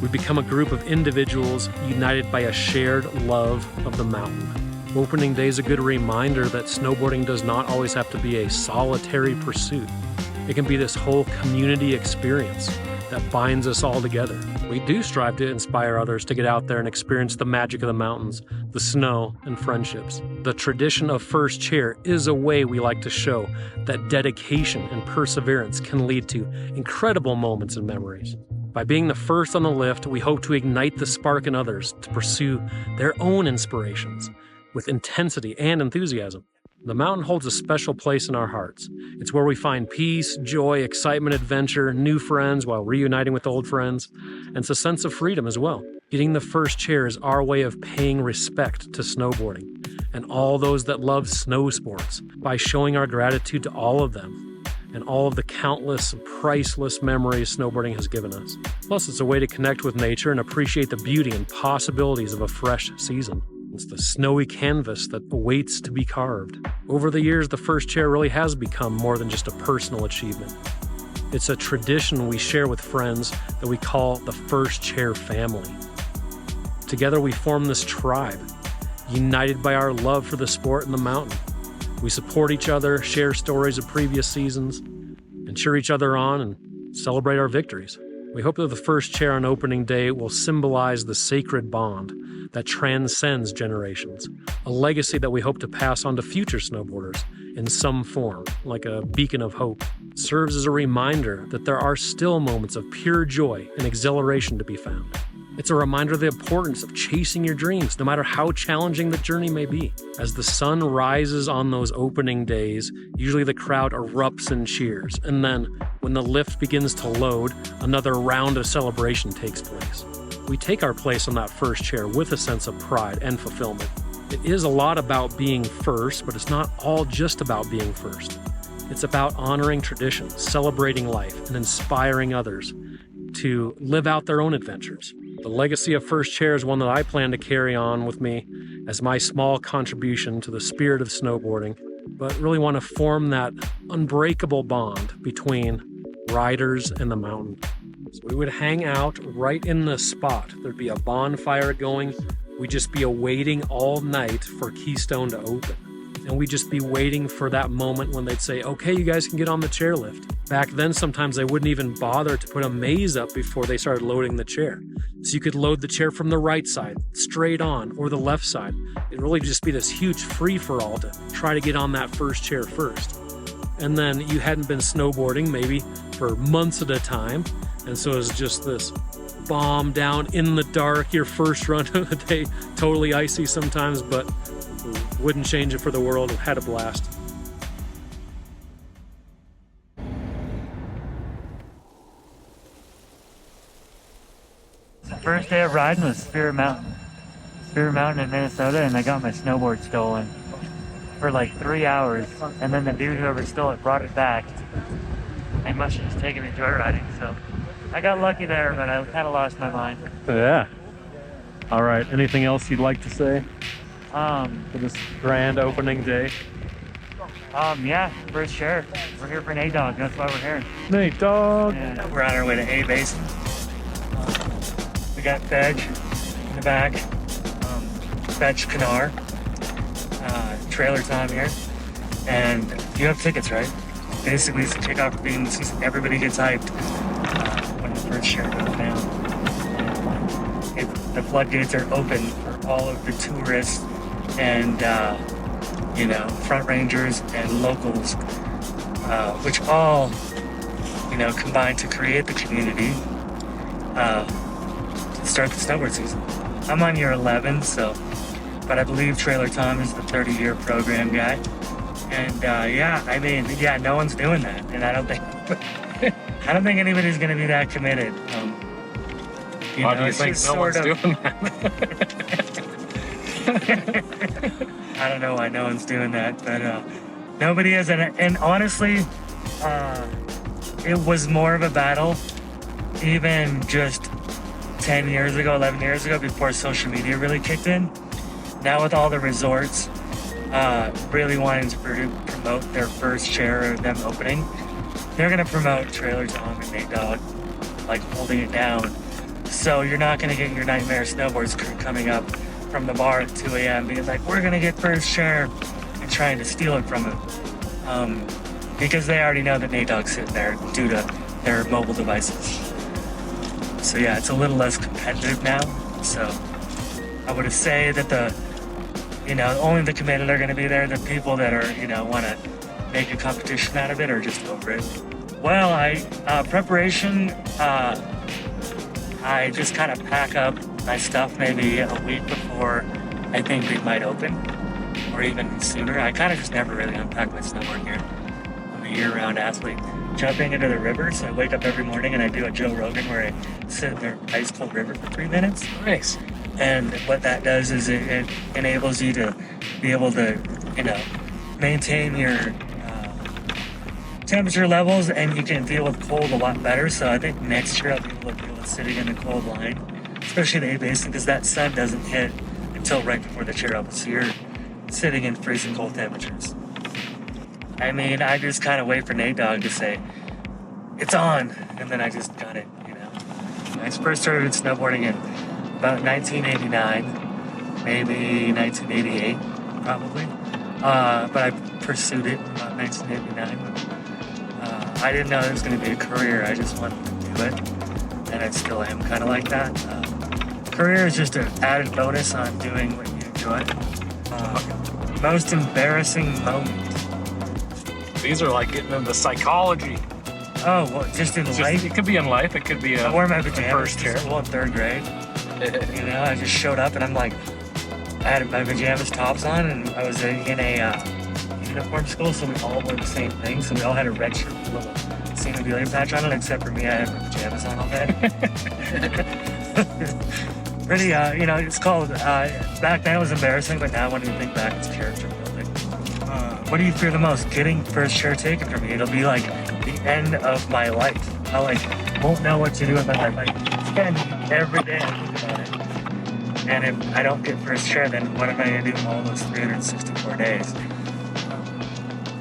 Speaker 1: we become a group of individuals united by a shared love of the mountain. Opening day is a good reminder that snowboarding does not always have to be a solitary pursuit. It can be this whole community experience that binds us all together. We do strive to inspire others to get out there and experience the magic of the mountains, the snow, and friendships. The tradition of first chair is a way we like to show that dedication and perseverance can lead to incredible moments and memories. By being the first on the lift, we hope to ignite the spark in others to pursue their own inspirations with intensity and enthusiasm. The mountain holds a special place in our hearts. It's where we find peace, joy, excitement, adventure, new friends while reuniting with old friends, and it's a sense of freedom as well. Getting the first chair is our way of paying respect to snowboarding and all those that love snow sports by showing our gratitude to all of them. and all of the countless and priceless memories snowboarding has given us. Plus, it's a way to connect with nature and appreciate the beauty and possibilities of a fresh season. It's the snowy canvas that awaits to be carved. Over the years, the first chair really has become more than just a personal achievement. It's a tradition we share with friends that we call the first chair family. Together we form this tribe, united by our love for the sport and the mountain. We support each other, share stories of previous seasons, and cheer each other on and celebrate our victories. We hope that the first chair on opening day will symbolize the sacred bond that transcends generations, a legacy that we hope to pass on to future snowboarders in some form, like a beacon of hope. It serves as a reminder that there are still moments of pure joy and exhilaration to be found. It's a reminder of the importance of chasing your dreams, no matter how challenging the journey may be. As the sun rises on those opening days, usually the crowd erupts in cheers, and then, when the lift begins to load, another round of celebration takes place. We take our place on that first chair with a sense of pride and fulfillment. It is a lot about being first, but it's not all just about being first. It's about honoring traditions, celebrating life, and inspiring others to live out their own adventures. The legacy of first chair is one that I plan to carry on with me as my small contribution to the spirit of snowboarding, but really want to form that unbreakable bond between riders and the mountain. So we would hang out right in the spot. There'd be a bonfire going. We'd just be awaiting all night for Keystone to open. And we'd just be waiting for that moment when they'd say, okay, you guys can get on the chairlift. Back then, sometimes they wouldn't even bother to put a maze up before they started loading the chair. So you could load the chair from the right side, straight on, or the left side. It'd really just be this huge free-for-all to try to get on that first chair first. And then you hadn't been snowboarding maybe for months at a time. And so it was just this bomb down in the dark, your first run of the day, totally icy sometimes, but wouldn't change it for the world. Had a blast.
Speaker 18: The first day of riding was Spirit Mountain in Minnesota, and I got my snowboard stolen for like 3 hours, and then the dude whoever stole it brought it back. I must have just taken it joyriding, so I got lucky there, but I kind of lost my mind.
Speaker 1: Yeah. All right. Anything else you'd like to say for this grand opening day?
Speaker 18: Yeah, first chair. We're here for Nate Dogg. That's why we're here.
Speaker 1: Nate Dogg.
Speaker 18: Yeah, we're on our way to A Basin. We got Veg in the back. Veg Canar. Trailer Tom here. And you have tickets, right? Basically, it's the kickoff of being the season. Everybody gets hyped when the first chair goes down. The floodgates are open for all of the tourists and front rangers and locals, which all combine to create the community to start the snowboard season. I'm on year 11, but I believe Trailer Tom is the 30-year program guy. And no one's doing that, and I don't think anybody's going to be that committed.
Speaker 11: Why do you think no one's doing that?
Speaker 18: I don't know why no one's doing that, but nobody is. And honestly, it was more of a battle even just 10 years ago, 11 years ago, before social media really kicked in. Now with all the resorts really wanting to promote their first chair of them opening, they're going to promote Trailer Tom and Nate Dogg, like holding it down. So you're not going to get your Nightmare Snowboards crew coming up from the bar at 2 a.m. being like, we're going to get first chair, and trying to steal it from them. Because they already know that Nate Dogg's sitting there due to their mobile devices. So yeah, it's a little less competitive now. So I would say that only the committed are going to be there. The people that are, want to make a competition out of it are just over it. Well, preparation, I just kind of pack up my stuff maybe a week before I think we might open, or even sooner. I kind of just never really unpack my snowboard gear. I'm a year-round athlete. Jumping into the rivers, I wake up every morning and I do a Joe Rogan where I sit in the ice cold river for 3 minutes.
Speaker 11: Nice.
Speaker 18: And what that does is it enables you to be able to, maintain your temperature levels and you can deal with cold a lot better. So I think next year I'll be able to deal with sitting in the cold line, especially in A basin, because that sun doesn't hit until right before the chair opens. So you're sitting in freezing cold temperatures. I mean, I just kind of wait for Nate Dogg to say, it's on, and then I just got it, you know. I first started snowboarding in about 1989, maybe 1988, probably. But I pursued it in about 1989. I didn't know it was going to be a career. I just wanted to do it, and I still am kind of like that. Career is just an added bonus on doing what you enjoy. Most embarrassing moment.
Speaker 1: These are like getting into psychology.
Speaker 18: Oh, well, just in life?
Speaker 1: It could be in life. It could be
Speaker 18: I wore my pajamas to school in 3rd grade. You know, I just showed up and I'm like, I had my pajamas tops on and I was in a uniform school, so we all wore the same thing. So we all had a red shirt with a little St. patch on it, except for me, I had my pajamas on all day. Pretty, you know, it's called, back then it was embarrassing, but now when you think back, it's character building. What do you fear the most? Getting first chair taken from me. It'll be like the end of my life. I like won't know what to do with my life. I spend every day thinking about it. And if I don't get first chair, then what am I gonna do all those 364 days?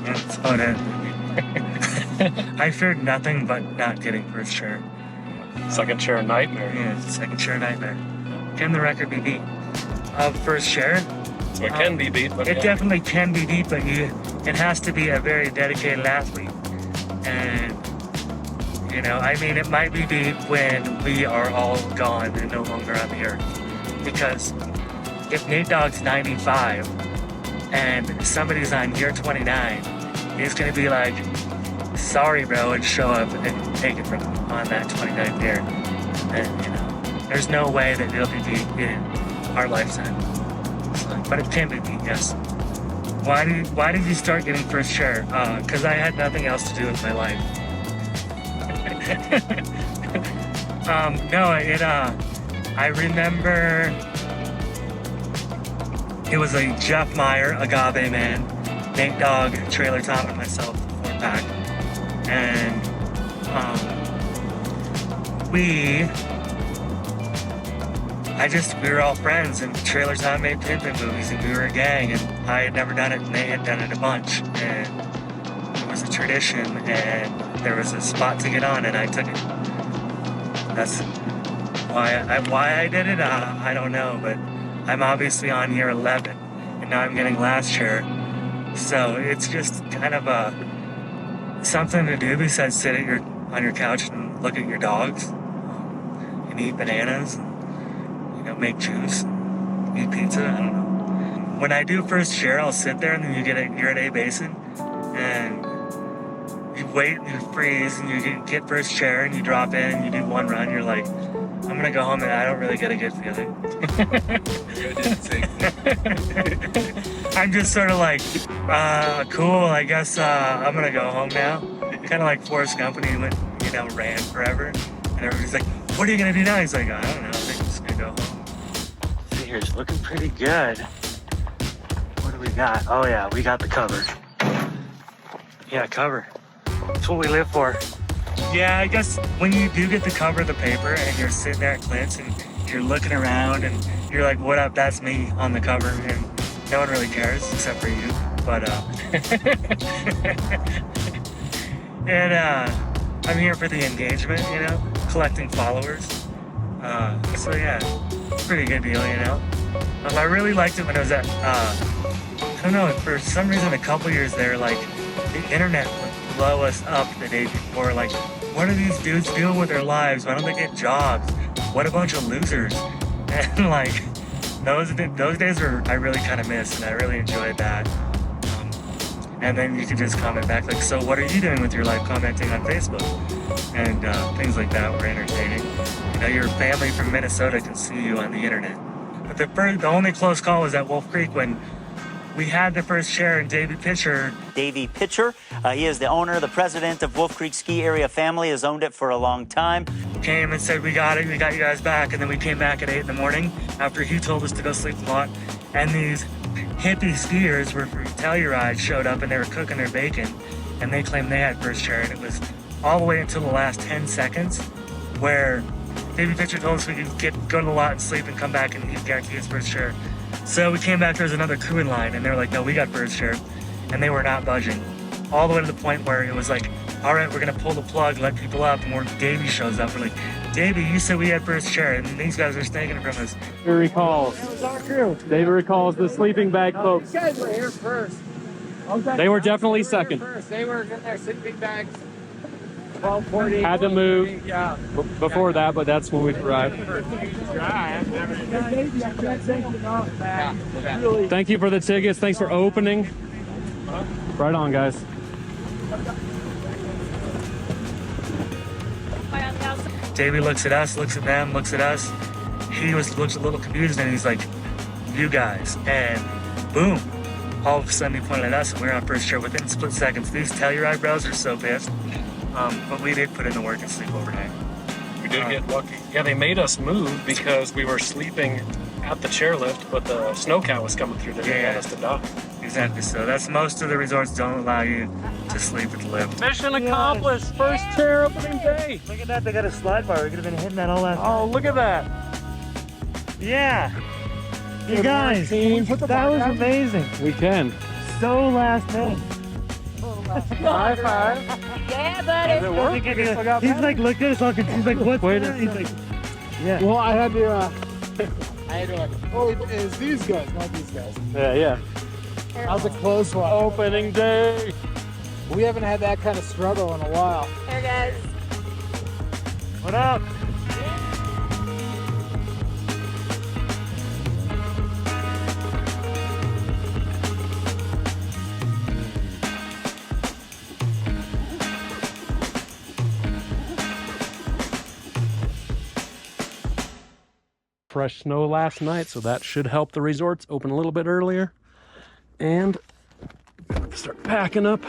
Speaker 18: That's about it. I feared nothing but not getting first chair.
Speaker 1: Second chair nightmare.
Speaker 18: Yeah, second chair nightmare. Can the record be beat? First chair?
Speaker 1: So it can be beat, but
Speaker 18: it definitely can be beat, but it has to be a very dedicated athlete. And you know, I mean, it might be beat when we are all gone and no longer on the earth. Because if Nate Dogg's 95 and somebody's on year 29, he's gonna be like, sorry bro, and show up and take it from him on that 29th year. And you know, there's no way that it'll be beat in our lifetime. But it can be beat, yes. Why did you start getting first chair? Because I had nothing else to do with my life. I remember it was a Jeff Meyer, Agave Man, Nate Dogg, Trailer Tom, and myself, 4-pack. And we were all friends, and Trailer Tom made PinPin movies, and we were a gang, and I had never done it, and they had done it a bunch, and it was a tradition, and there was a spot to get on, and I took it. That's why I did it, I don't know, but I'm obviously on year 11, and now I'm getting last chair, so it's just kind of something to do besides sit on your couch and look at your dogs, and eat bananas, make juice, eat pizza, I don't know. When I do first chair, I'll sit there and then you're at A basin and you wait and you freeze and you get first chair and you drop in and you do one run, you're like, I'm gonna go home and I don't really get a good feeling. I'm just sort of like, cool, I guess I'm gonna go home now. Kind of like Forrest Gump when he went, ran forever. And everybody's like, what are you gonna do now? He's like, I don't know, I think I'm just gonna go home. Here's looking pretty good. What do we got? Oh yeah, we got the cover. Yeah, cover. That's what we live for. Yeah, I guess when you do get the cover of the paper and you're sitting there at Clint's and you're looking around and you're like, what up, that's me on the cover, and no one really cares except for you. But and I'm here for the engagement, collecting followers. So yeah, pretty good deal, I really liked it when I was at, I don't know, for some reason a couple years there, like, the internet would blow us up the day before, like, what are these dudes doing with their lives? Why don't they get jobs? What a bunch of losers. And like, those days I really kind of miss, and I really enjoyed that. And then you could just comment back, like, so what are you doing with your life? Commenting on Facebook. And things like that were entertaining. Your family from Minnesota can see you on the internet. But the only close call was at Wolf Creek when we had the first chair, and Davey Pitcher.
Speaker 7: Davey Pitcher, he is the owner, the president of Wolf Creek Ski Area Family, has owned it for a long time.
Speaker 18: Came and said, we got it, we got you guys back. And then we came back at 8 in the morning after he told us to go sleep a lot. And these hippie skiers were from Telluride showed up and they were cooking their bacon, and they claimed they had first chair, and it was all the way until the last 10 seconds where Davey Pitcher told us we could go to the lot and sleep and come back and he'd guarantee us first chair. So we came back, there was another crew in line, and they were like, no, we got first chair, and they were not budging. All the way to the point where it was like, all right, we're gonna pull the plug, let people up, and when Davey shows up, we're like, Davey, you said we had first chair, and these guys are taking it from us.
Speaker 1: He recalls.
Speaker 18: That was our crew.
Speaker 1: David recalls the sleeping bag folks.
Speaker 17: You guys were here first.
Speaker 1: They were definitely second.
Speaker 17: First. They were in their sleeping bags. 12:40.
Speaker 1: Had to move
Speaker 17: Yeah.
Speaker 1: before that, but that's when we arrived. Thank you for the tickets. Thanks for opening. Right on, guys.
Speaker 18: Davey looks at us, looks at them, looks at us. He looks a little confused, and he's like, you guys. And boom, all of a sudden he pointed at us, and we were on first chair within split seconds. These Telluride bros are so pissed. But we did put in the work and sleep overnight.
Speaker 1: We did get lucky. Yeah, they made us move because we were sleeping at the chairlift, but the snowcat was coming through. They didn't want us to dock.
Speaker 18: Exactly. So that's most of the resorts don't allow you to sleep at the lift.
Speaker 1: Mission accomplished. First chair opening day.
Speaker 18: Look at that. They got a slide bar. We could have been hitting that all last
Speaker 1: Oh, look at that.
Speaker 18: Yeah. You guys, that was amazing.
Speaker 1: We can.
Speaker 18: So last minute.
Speaker 1: High five.
Speaker 15: Yeah, buddy.
Speaker 1: Does it work?
Speaker 18: He's like, look at us all confused. He's like, what's that? He's like, yeah.
Speaker 2: Well, I had to like, oh, it's these guys, not these guys.
Speaker 1: Yeah.
Speaker 2: That was a close one.
Speaker 1: Opening day.
Speaker 2: We haven't had that kind of struggle in a while.
Speaker 15: Here, guys.
Speaker 18: What up?
Speaker 1: Fresh snow last night, so that should help the resorts open a little bit earlier. And start packing up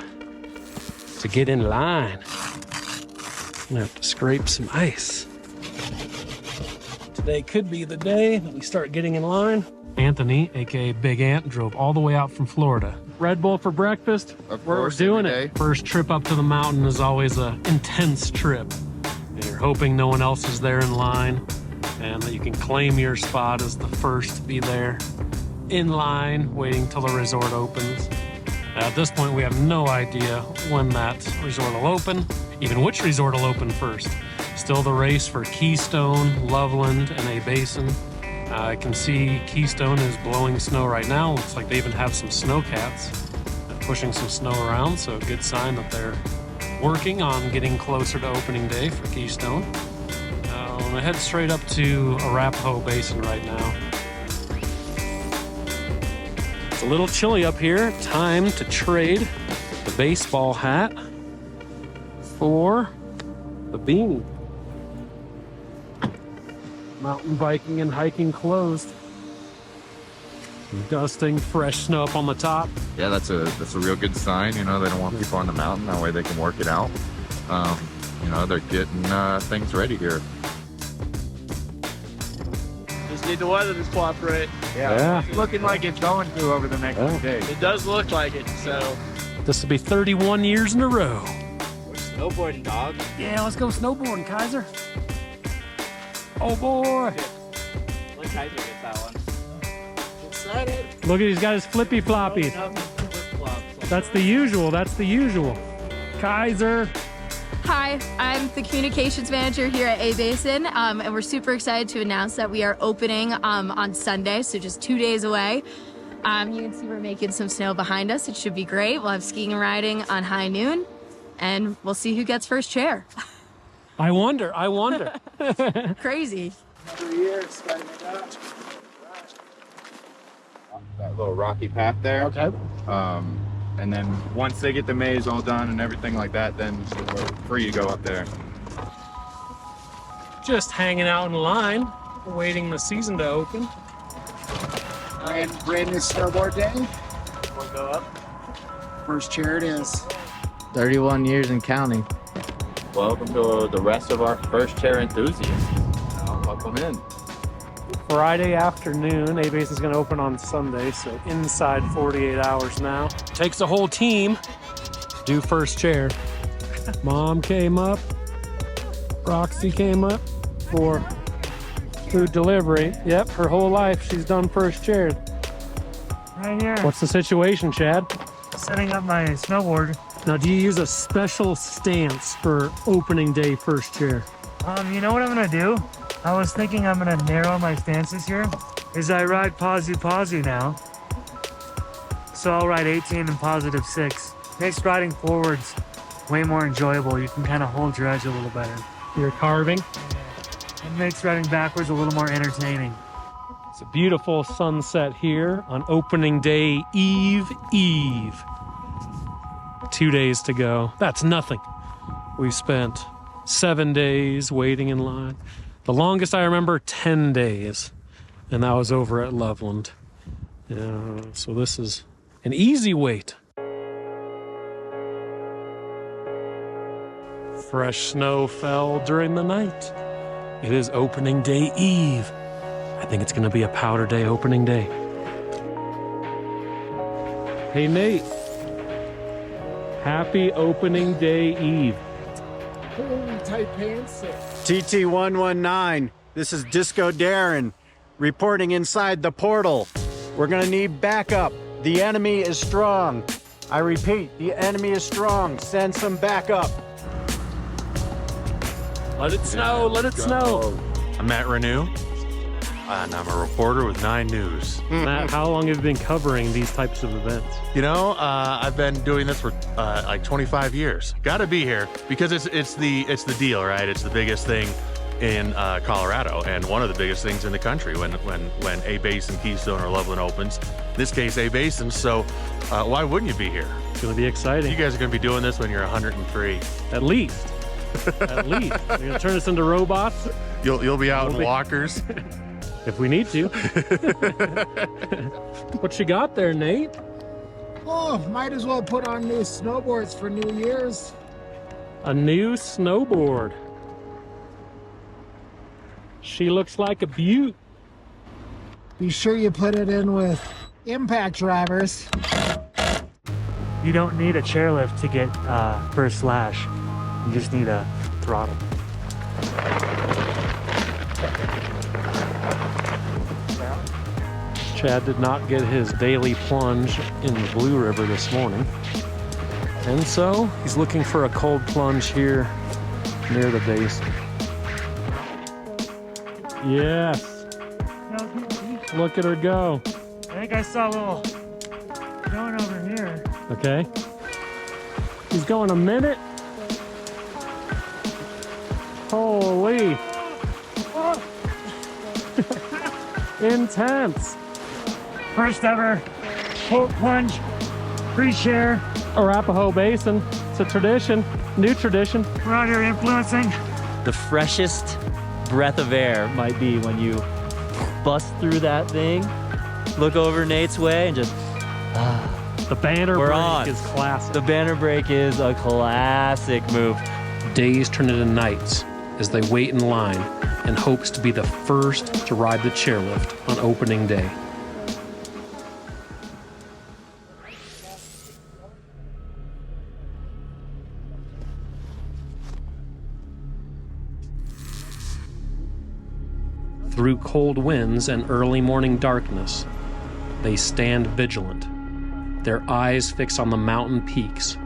Speaker 1: to get in line. I'm gonna have to scrape some ice. Today could be the day that we start getting in line. Anthony, aka Big Ant, drove all the way out from Florida. Red Bull for breakfast.
Speaker 9: Of
Speaker 1: We're
Speaker 9: course,
Speaker 1: doing
Speaker 9: every
Speaker 1: it.
Speaker 9: day.
Speaker 1: First trip up to the mountain is always an intense trip. And you're hoping no one else is there in line, and that you can claim your spot as the first to be there in line, waiting till the resort opens. At this point, we have no idea when that resort will open, even which resort will open first. Still the race for Keystone, Loveland, and A Basin. I can see Keystone is blowing snow right now. Looks like they even have some snowcats pushing some snow around, so a good sign that they're working on getting closer to opening day for Keystone. I'm gonna head straight up to Arapahoe Basin right now. It's a little chilly up here. Time to trade the baseball hat for the beanie. Mountain biking and hiking closed. Dusting fresh snow up on the top.
Speaker 9: Yeah, that's a real good sign. You know, they don't want people on the mountain. That way they can work it out. You know, they're getting things ready here.
Speaker 10: Just need the weather to cooperate.
Speaker 1: Yeah.
Speaker 9: It's looking like it's going to over the next few days.
Speaker 10: It does look like it, so.
Speaker 1: This will be 31 years in a row.
Speaker 10: We're snowboarding, dog.
Speaker 1: Yeah, let's go snowboarding, Kaiser. Oh boy.
Speaker 10: Let Kaiser get that one.
Speaker 17: Excited.
Speaker 1: Look at, he's got his flippy floppies. That's the usual, that's the usual. Kaiser.
Speaker 12: Hi, I'm the communications manager here at A Basin, and we're super excited to announce that we are opening on Sunday, so just 2 days away. You can see we're making some snow behind us. It should be great. We'll have skiing and riding on high noon, and we'll see who gets first chair.
Speaker 1: I wonder.
Speaker 12: Crazy.
Speaker 17: Another year, excited about.
Speaker 9: That little rocky path there.
Speaker 17: Okay.
Speaker 9: And then once they get the maze all done and everything like that, then we're free to go up there.
Speaker 1: Just hanging out in line, waiting the season to open.
Speaker 17: Brand new snowboard day.
Speaker 10: We'll go up.
Speaker 17: First chair it is.
Speaker 10: 31 years and counting.
Speaker 11: Welcome to the rest of our first chair enthusiasts. Welcome in.
Speaker 1: Friday afternoon. A-Base is going to open on Sunday, so inside 48 hours now. Takes a whole team to do first chair. Mom came up. Roxy came up for food delivery. Yep, her whole life she's done first chair.
Speaker 18: Right here.
Speaker 1: What's the situation, Chad?
Speaker 18: Setting up my snowboard.
Speaker 1: Now, do you use a special stance for opening day first chair?
Speaker 18: You know what I'm gonna do? I was thinking I'm gonna narrow my stances here. Is I ride posi now. So I'll ride 18 and positive 6. Makes riding forwards way more enjoyable. You can kind of hold your edge a little better.
Speaker 1: You're carving?
Speaker 18: It makes riding backwards a little more entertaining.
Speaker 1: It's a beautiful sunset here on opening day eve. 2 days to go. That's nothing. We spent 7 days waiting in line. The longest I remember, 10 days. And that was over at Loveland. So this is an easy wait. Fresh snow fell during the night. It is opening day eve. I think it's gonna be a powder day opening day. Hey Nate. Happy opening day eve.
Speaker 2: Holy tight pants.
Speaker 3: TT119, this is Disco Darren, reporting inside the portal. We're gonna need backup. The enemy is strong. I repeat, the enemy is strong. Send some backup.
Speaker 1: Let it snow, let it snow.
Speaker 13: I'm Matt Renew, and I'm a reporter with 9 News.
Speaker 1: Matt, how long have you been covering these types of events?
Speaker 13: You know, I've been doing this for like 25 years. Gotta be here because it's the deal, right? It's the biggest thing in Colorado, and one of the biggest things in the country when A-Basin, Keystone, or Loveland opens. In this case, A-Basin. So why wouldn't you be here?
Speaker 1: It's gonna be exciting.
Speaker 13: You guys are gonna be doing this when you're 103.
Speaker 1: At least. At least. You're gonna turn us into robots?
Speaker 13: You'll be out in walkers.
Speaker 1: If we need to. What you got there, Nate?
Speaker 2: Oh, might as well put on new snowboards for New Year's.
Speaker 1: A new snowboard. She looks like a beaut.
Speaker 2: Be sure you put it in with impact drivers.
Speaker 18: You don't need a chairlift to get first slash. You just need a throttle.
Speaker 1: Chad did not get his daily plunge in the Blue River this morning. And so he's looking for a cold plunge here near the base. Yes. Look at her go.
Speaker 18: I think I saw a little going over here.
Speaker 1: Okay. He's going a minute. Holy. Intense.
Speaker 18: First ever cold plunge, pre-share.
Speaker 1: Arapahoe Basin. It's a tradition, new tradition.
Speaker 18: We're out here influencing.
Speaker 10: The freshest breath of air might be when you bust through that thing, look over Nate's way, and just
Speaker 1: the banner break is classic.
Speaker 10: The banner break is a classic move.
Speaker 1: Days turn into nights as they wait in line in hopes to be the first to ride the chairlift on opening day. Through cold winds and early morning darkness, they stand vigilant, their eyes fixed on the mountain peaks,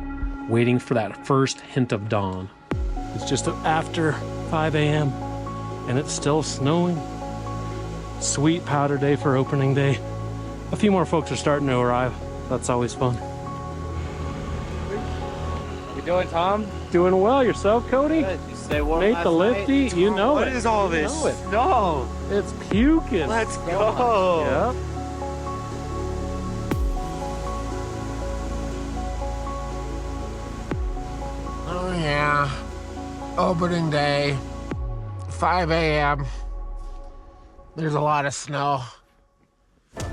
Speaker 1: waiting for that first hint of dawn. It's just after 5 a.m. and it's still snowing. Sweet powder day for opening day. A few more folks are starting to arrive. That's always fun.
Speaker 10: How you doing, Tom?
Speaker 1: Doing well. Yourself, Cody?
Speaker 10: Good. You stay warm
Speaker 1: Nate
Speaker 10: last
Speaker 1: the Lifty,
Speaker 10: night?
Speaker 1: you know
Speaker 10: What
Speaker 1: it.
Speaker 10: is all this?
Speaker 1: You know it.
Speaker 10: No.
Speaker 1: It's puking.
Speaker 10: Let's go.
Speaker 1: Yep.
Speaker 2: Oh yeah. Opening day, 5 a.m. There's a lot of snow.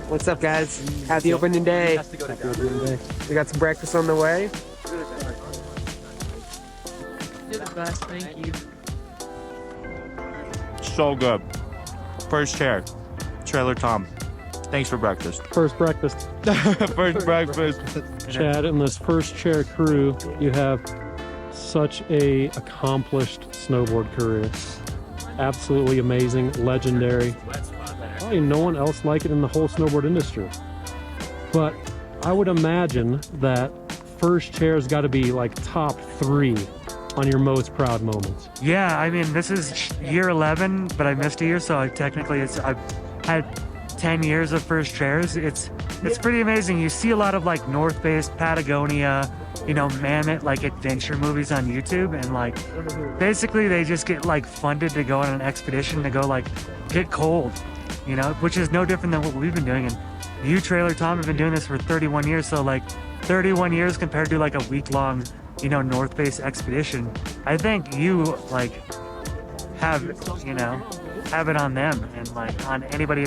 Speaker 16: What's up, guys? Happy opening day. We got some breakfast on the way.
Speaker 12: You're the best, thank you.
Speaker 3: So good. First chair. Trailer Tom. Thanks for breakfast.
Speaker 6: First breakfast.
Speaker 3: First breakfast.
Speaker 6: Chad, in this first chair crew, you have such a accomplished snowboard career. Absolutely amazing, legendary. Probably no one else like it in the whole snowboard industry. But I would imagine that first chair's got to be like top 3 on your most proud moments.
Speaker 18: Yeah, I mean, this is year 11, but I missed a year, so I've had 10 years of first chairs. It's pretty amazing. You see a lot of like North-based Patagonia, you know, mammoth like adventure movies on YouTube, and like basically they just get like funded to go on an expedition to go like get cold, you know, which is no different than what we've been doing. And you, Trailer Tom, have been doing this for 31 years, so like 31 years compared to like a week-long, you know, North-based expedition. I think you like have it on them, and like on anybody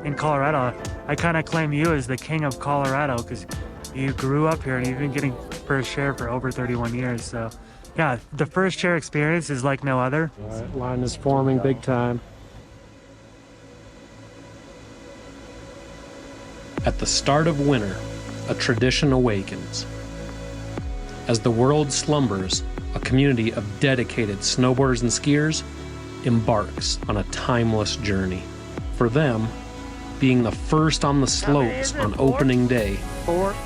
Speaker 18: in Colorado. I kind of claim you as the king of Colorado because you grew up here and you've been getting first chair for over 31 years. So yeah, the first chair experience is like no other.
Speaker 6: All right, line is forming big time.
Speaker 1: At the start of winter, a tradition awakens. As the world slumbers, a community of dedicated snowboarders and skiers embarks on a timeless journey. For them, being the first on the slopes on opening day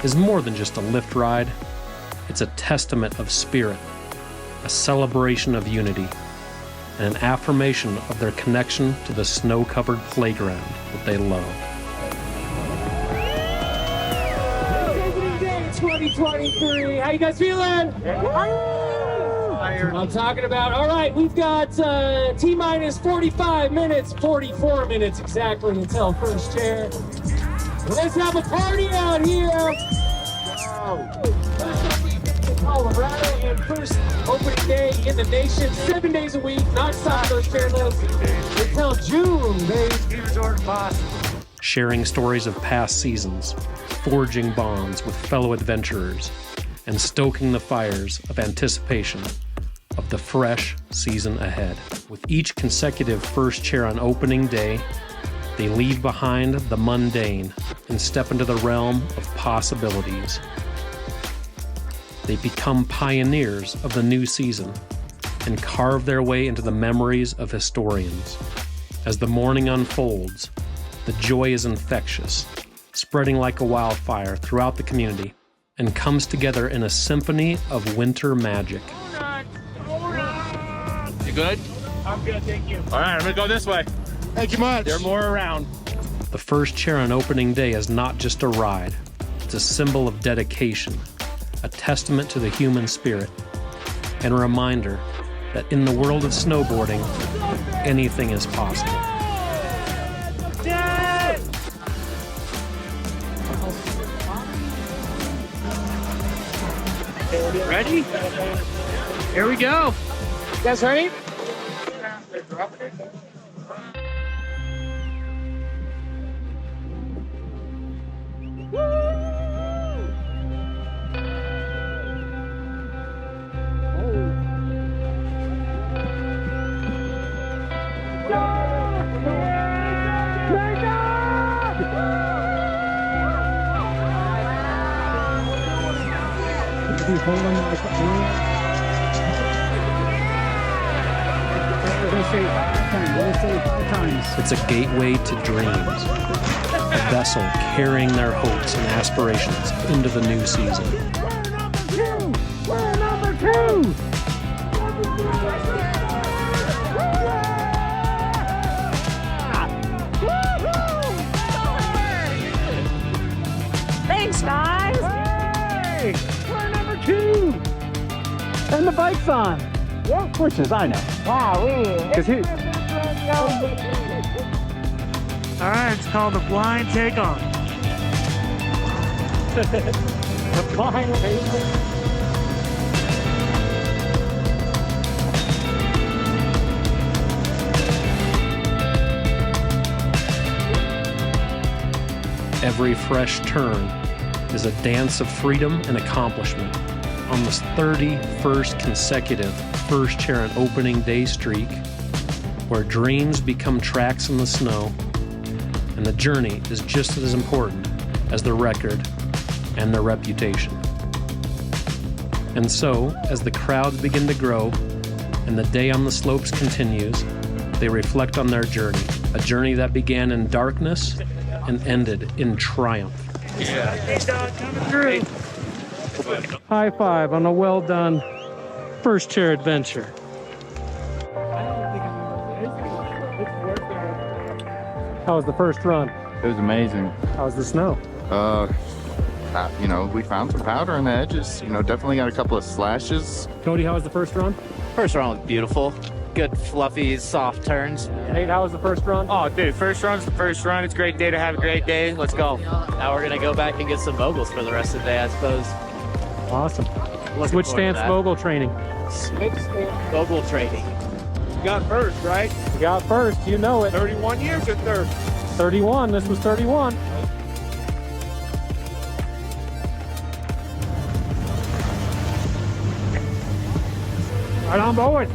Speaker 1: is more than just a lift ride. It's a testament of spirit, a celebration of unity, and an affirmation of their connection to the snow-covered playground that they love.
Speaker 14: 2023. How you guys feeling? I'm talking about. All right, we've got T-minus 45 minutes, 44 minutes exactly until first chair. Let's have a party out here. Colorado and first opening day in the nation, 7 days a week, non-stop first chair list until June, baby.
Speaker 1: Sharing stories of past seasons, forging bonds with fellow adventurers, and stoking the fires of anticipation of the fresh season ahead. With each consecutive first chair on opening day, they leave behind the mundane and step into the realm of possibilities. They become pioneers of the new season and carve their way into the memories of historians. As the morning unfolds, the joy is infectious, spreading like a wildfire throughout the community, and comes together in a symphony of winter magic.
Speaker 14: You good? I'm good, thank you.
Speaker 13: All right, I'm gonna go this way.
Speaker 2: Thank you much.
Speaker 13: There are more around.
Speaker 1: The first chair on opening day is not just a ride. It's a symbol of dedication, a testament to the human spirit, and a reminder that in the world of snowboarding, anything is possible.
Speaker 14: Ready? Here we go. You guys ready?
Speaker 1: It's a gateway to dreams, a vessel carrying their hopes and aspirations into the new season.
Speaker 14: We're number 2!
Speaker 19: Thanks, guys!
Speaker 14: Hey! We're number 2!
Speaker 6: And the bike's on. Yeah, of course, as I know.
Speaker 19: Wow,
Speaker 18: All right, it's called the blind takeoff.
Speaker 14: The blind takeoff.
Speaker 1: Every fresh turn is a dance of freedom and accomplishment. On this 31st consecutive first chair and opening day streak, where dreams become tracks in the snow and the journey is just as important as the record and their reputation. And so, as the crowds begin to grow and the day on the slopes continues, they reflect on their journey, a journey that began in darkness and ended in triumph.
Speaker 6: Yeah. Hey, Doug, coming through. High five on a well done first chair adventure. How was the first run?
Speaker 9: It was amazing.
Speaker 6: How was the snow?
Speaker 9: You know, we found some powder on the edges. You know, definitely got a couple of slashes.
Speaker 6: Cody, how was the first run?
Speaker 19: First run was beautiful. Good, fluffy, soft turns.
Speaker 6: Nate, how was the first run?
Speaker 19: Oh, dude, first run's the first run. It's a great day to have a great day. Let's go. Now we're gonna go back and get some moguls for the rest of the day, I suppose.
Speaker 6: Awesome. Switch stance mogul training.
Speaker 19: Switch stance mogul training.
Speaker 14: You got first, right?
Speaker 6: You got first, you know it.
Speaker 14: 31 years or 30?
Speaker 6: 31, this was 31. Right on board.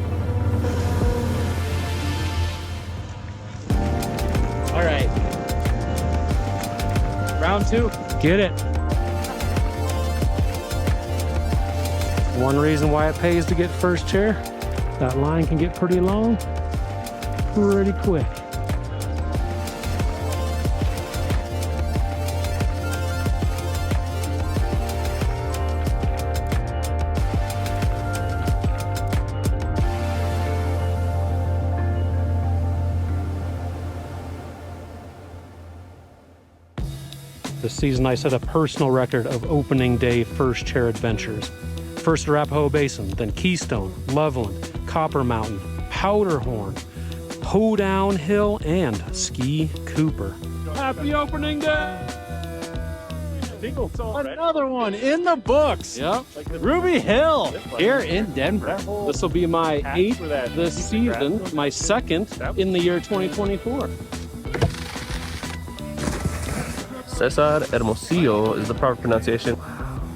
Speaker 19: All right. Round 2.
Speaker 6: Get it. One reason why it pays to get first chair, that line can get pretty long, pretty quick. This season I set a personal record of opening day first chair adventures. First Arapahoe Basin, then Keystone, Loveland, Copper Mountain, Powderhorn, Hoedown Hill, and Ski Cooper.
Speaker 14: Happy opening day!
Speaker 3: Another one in the books.
Speaker 6: Yep.
Speaker 3: Ruby Hill here in Denver.
Speaker 6: This will be my 8th this season, my 2nd in the year 2024.
Speaker 11: Cesar Hermosillo is the proper pronunciation.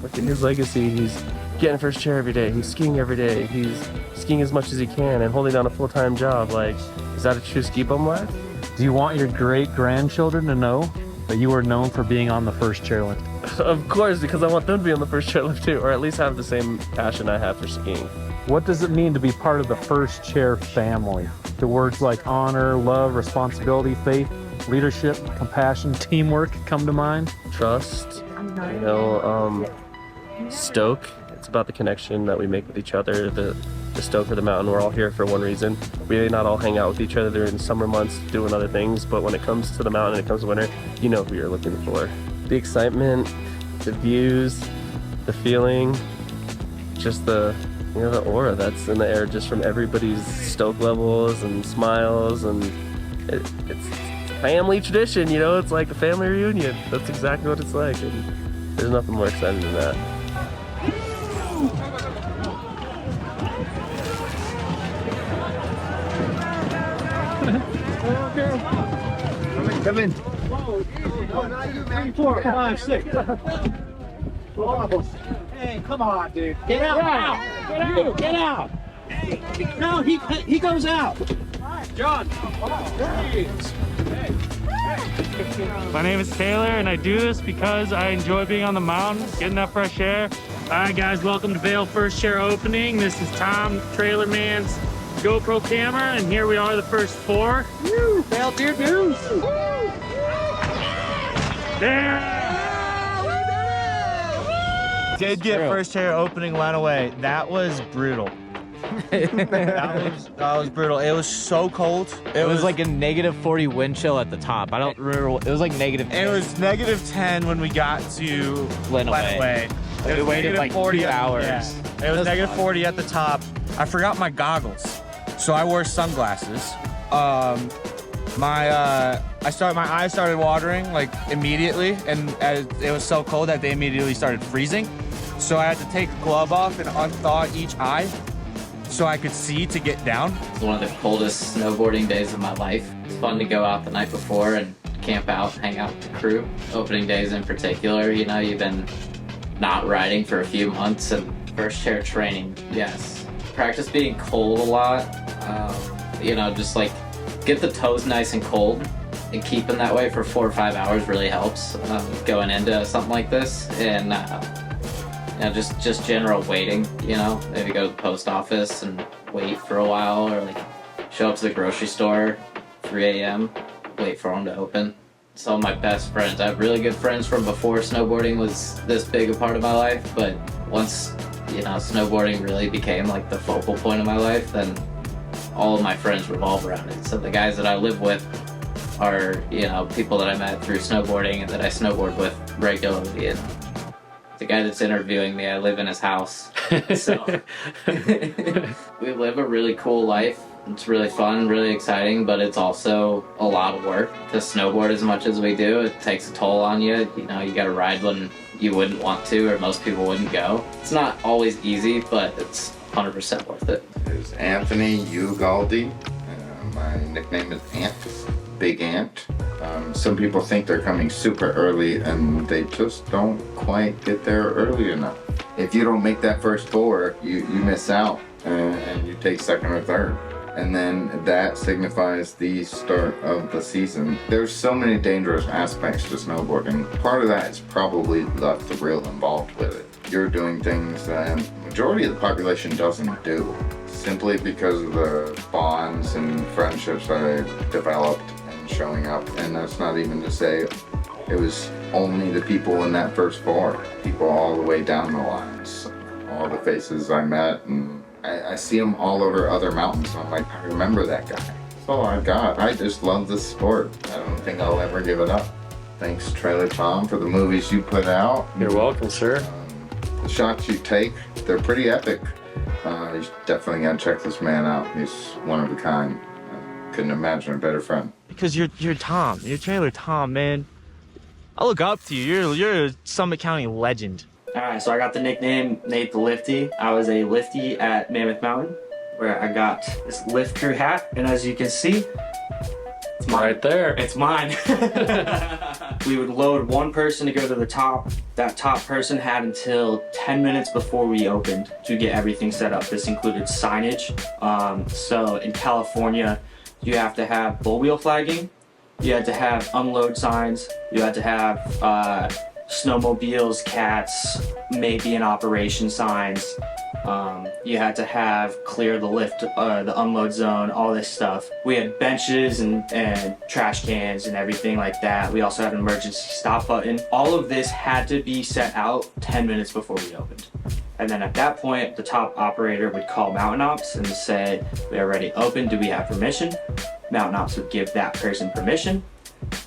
Speaker 11: Look at his legacy. He's getting first chair every day. He's skiing every day. He's skiing as much as he can and holding down a full-time job. Like, is that a true ski bum life?
Speaker 3: Do you want your great-grandchildren to know that you were known for being on the first chairlift?
Speaker 11: Of course, because I want them to be on the first chairlift too, or at least have the same passion I have for skiing.
Speaker 3: What does it mean to be part of the first chair family? Do words like honor, love, responsibility, faith, leadership, compassion, teamwork come to mind?
Speaker 11: Trust, you know, stoke. It's about the connection that we make with each other. The stoke or the mountain, we're all here for one reason. We may not all hang out with each other during the summer months doing other things, but when it comes to the mountain and it comes to winter, you know who you're looking for. The excitement, the views, the feeling, just the, you know, the aura that's in the air just from everybody's stoke levels and smiles, and it's family tradition, you know, it's like a family reunion. That's exactly what it's like, and there's nothing more exciting than that.
Speaker 14: Come in. 3, 4, 5, 6. Hey, come on, dude. Get out. Get out. Get out. No, he goes out. John.
Speaker 18: My name is Taylor, and I do this because I enjoy being on the mountain, getting that fresh air. All right, guys, welcome to Vail First Chair Opening. This is Tom, Trailer Man's GoPro camera, and here we are, the first 4. Woo! Vail Beer News! There!
Speaker 19: Did get first chair opening line away. That was brutal. that was brutal. It was so cold.
Speaker 10: It was like a -40 wind chill at the top. I don't remember. It was like -10.
Speaker 19: It was -10 when we got to
Speaker 10: Lenawee. We waited like 2 hours.
Speaker 19: Yeah. It was -40 at the top. I forgot my goggles, so I wore sunglasses. My eyes started watering like immediately, and it was so cold that they immediately started freezing. So I had to take a glove off and unthaw each eye so I could see to get down.
Speaker 20: It's one of the coldest snowboarding days of my life. It's fun to go out the night before and camp out, hang out with the crew. Opening days in particular, you know, you've been not riding for a few months, and first chair training, yes. Practice being cold a lot, you know, just like get the toes nice and cold and keeping that way for 4 or 5 hours really helps going into something like this. And you know, just general waiting, you know, maybe go to the post office and wait for a while, or like show up to the grocery store 3 a.m., wait for them to open. Some of my best friends, I have really good friends from before snowboarding was this big a part of my life, but once, you know, snowboarding really became like the focal point of my life, then all of my friends revolve around it. So the guys that I live with are, you know, people that I met through snowboarding and that I snowboard with regularly. And the guy that's interviewing me, I live in his house. So we live a really cool life. It's really fun, really exciting, but it's also a lot of work to snowboard as much as we do. It takes a toll on you. You know, you gotta ride when you wouldn't want to, or most people wouldn't go. It's not always easy, but it's 100% worth it.
Speaker 4: There's Anthony Ugaldi. My nickname is Ant, Big Ant. Some people think they're coming super early and they just don't quite get there early enough. If you don't make that first four, you miss out and you take second or third. And then that signifies the start of the season. There's so many dangerous aspects to snowboarding. Part of that is probably the thrill involved with it. You're doing things that the majority of the population doesn't do, simply because of the bonds and friendships that I developed and showing up. And that's not even to say it was only the people in that first four, people all the way down the lines, all the faces I met, and I see them all over other mountains. I'm like, I remember that guy. That's all I got. I just love this sport. I don't think I'll ever give it up. Thanks, Trailer Tom, for the movies you put out.
Speaker 6: You're welcome, sir.
Speaker 4: The shots you take, they're pretty epic. You definitely gotta check this man out. He's one of a kind. I couldn't imagine a better friend.
Speaker 19: Because you're Tom. You're Trailer Tom, man. I look up to you. You're a Summit County legend.
Speaker 21: Alright, so I got the nickname Nate the Lifty. I was a lifty at Mammoth Mountain, where I got this lift crew hat, and as you can see, it's mine.
Speaker 6: Right there.
Speaker 21: It's mine. We would load one person to go to the top. That top person had until 10 minutes before we opened to get everything set up. This included signage. So in California, you have to have bull wheel flagging. You had to have unload signs. You had to have snowmobiles, cats, maybe in operation signs. You had to have clear the lift, the unload zone, all this stuff. We had benches and trash cans and everything like that. We also had an emergency stop button. All of this had to be set out 10 minutes before we opened. And then at that point, the top operator would call Mountain Ops and say, we are ready to open, do we have permission? Mountain Ops would give that person permission,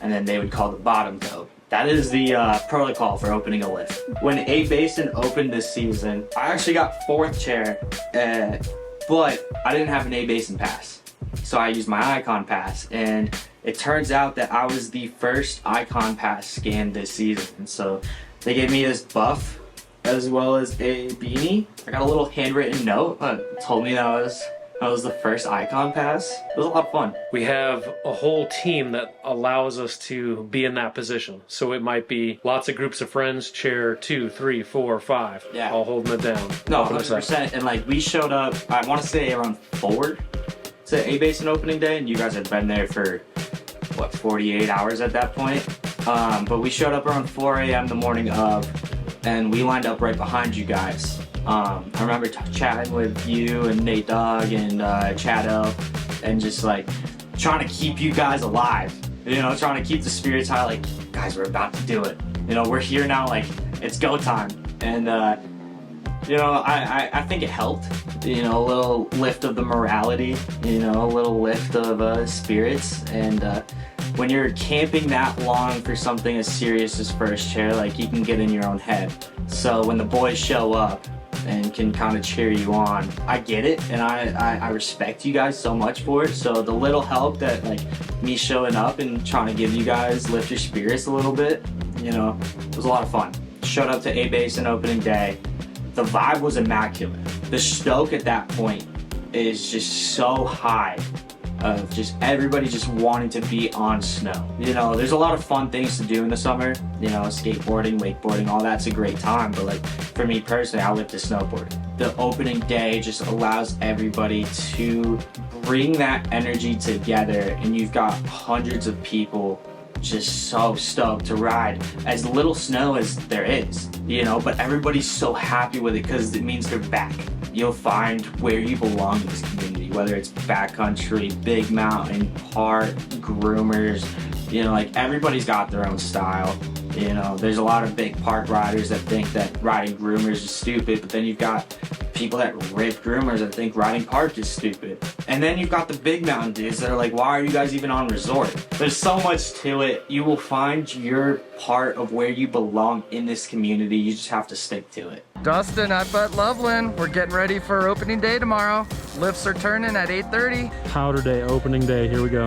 Speaker 21: and then they would call the bottom to open. That is the protocol for opening a lift. When A Basin opened this season, I actually got 4th chair, but I didn't have an A Basin pass. So I used my Icon pass, and it turns out that I was the first Icon pass scanned this season. And so they gave me this buff as well as a beanie. I got a little handwritten note that told me that I was the first Icon pass. It was a lot of fun.
Speaker 6: We have a whole team that allows us to be in that position. So it might be lots of groups of friends, chair 2, 3, 4, 5,
Speaker 21: yeah,
Speaker 6: all holding it down.
Speaker 21: No, 100%. And like we showed up, I want to say around 4 to A Basin opening day, and you guys had been there for what, 48 hours at that point. But we showed up around 4 a.m. the morning of, and we lined up right behind you guys. I remember chatting with you and Nate Dogg and Chado, and just like trying to keep you guys alive, you know, trying to keep the spirits high, like, guys, we're about to do it, you know, we're here now, like, it's go time. And you know, I think it helped, you know, a little lift of the morality, you know, a little lift of spirits. And when you're camping that long for something as serious as first chair, like, you can get in your own head. So when the boys show up and can kind of cheer you on, I get it, and I respect you guys so much for it. So the little help that, like, me showing up and trying to give you guys, lift your spirits a little bit, you know, it was a lot of fun. Showed up to A Basin opening day. The vibe was immaculate. The stoke at that point is just so high. of just everybody just wanting to be on snow. You know, there's a lot of fun things to do in the summer, you know, skateboarding, wakeboarding, all that's a great time, but like for me personally, I live to snowboard. The opening day just allows everybody to bring that energy together, and you've got hundreds of people just so stoked to ride as little snow as there is, you know, but everybody's so happy with it because it means they're back. You'll find where you belong in this community, whether it's backcountry, big mountain, park, groomers, you know, like everybody's got their own style. You know, there's a lot of big park riders that think that riding groomers is stupid, but then you've got people that rip groomers that think riding park is stupid. And then you've got the big mountain dudes that are like, why are you guys even on resort? There's so much to it. You will find your part of where you belong in this community. You just have to stick to it.
Speaker 8: Dustin at Butt Loveland. We're getting ready for opening day tomorrow. Lifts are turning at 8:30.
Speaker 6: Powder day, opening day, here we go.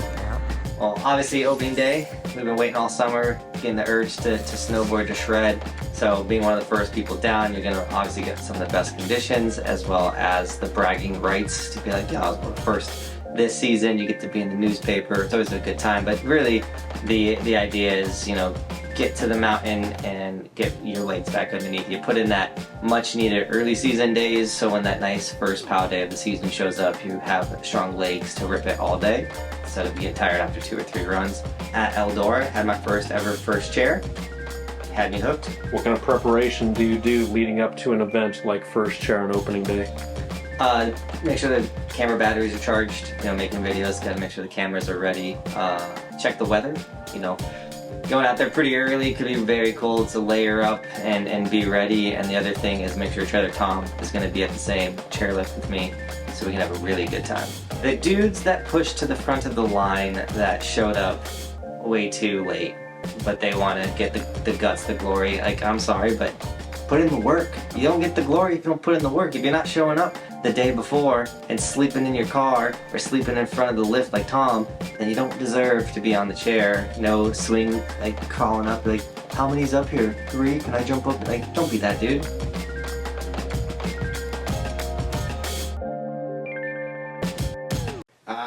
Speaker 22: Well, obviously opening day, we've been waiting all summer, getting the urge to snowboard, to shred. So being one of the first people down, you're gonna obviously get some of the best conditions, as well as the bragging rights to be like, yeah, I was one of the first this season. You get to be in the newspaper. It's always a good time, but really the idea is, you know, get to the mountain and get your legs back underneath you. Put in that much needed early season days, so when that nice first POW day of the season shows up, you have strong legs to rip it all day instead of being tired after 2 or 3 runs. At Eldora, had my first ever first chair. Had me hooked.
Speaker 6: What kind of preparation do you do leading up to an event like first chair on opening day?
Speaker 22: Make sure the camera batteries are charged. You know, making videos, gotta make sure the cameras are ready. Check the weather, you know. Going out there pretty early, could be very cold, so layer up and be ready. And the other thing is make sure trailer Tom is gonna be at the same chairlift with me, so we can have a really good time. The dudes that pushed to the front of the line that showed up way too late, but they wanna get the guts, the glory, like, I'm sorry, but put in the work. You don't get the glory if you don't put in the work. If you're not showing up the day before and sleeping in your car or sleeping in front of the lift like Tom, then you don't deserve to be on the chair. No swing, like crawling up, like, how many's up here? 3? Can I jump up? Like, don't be that dude.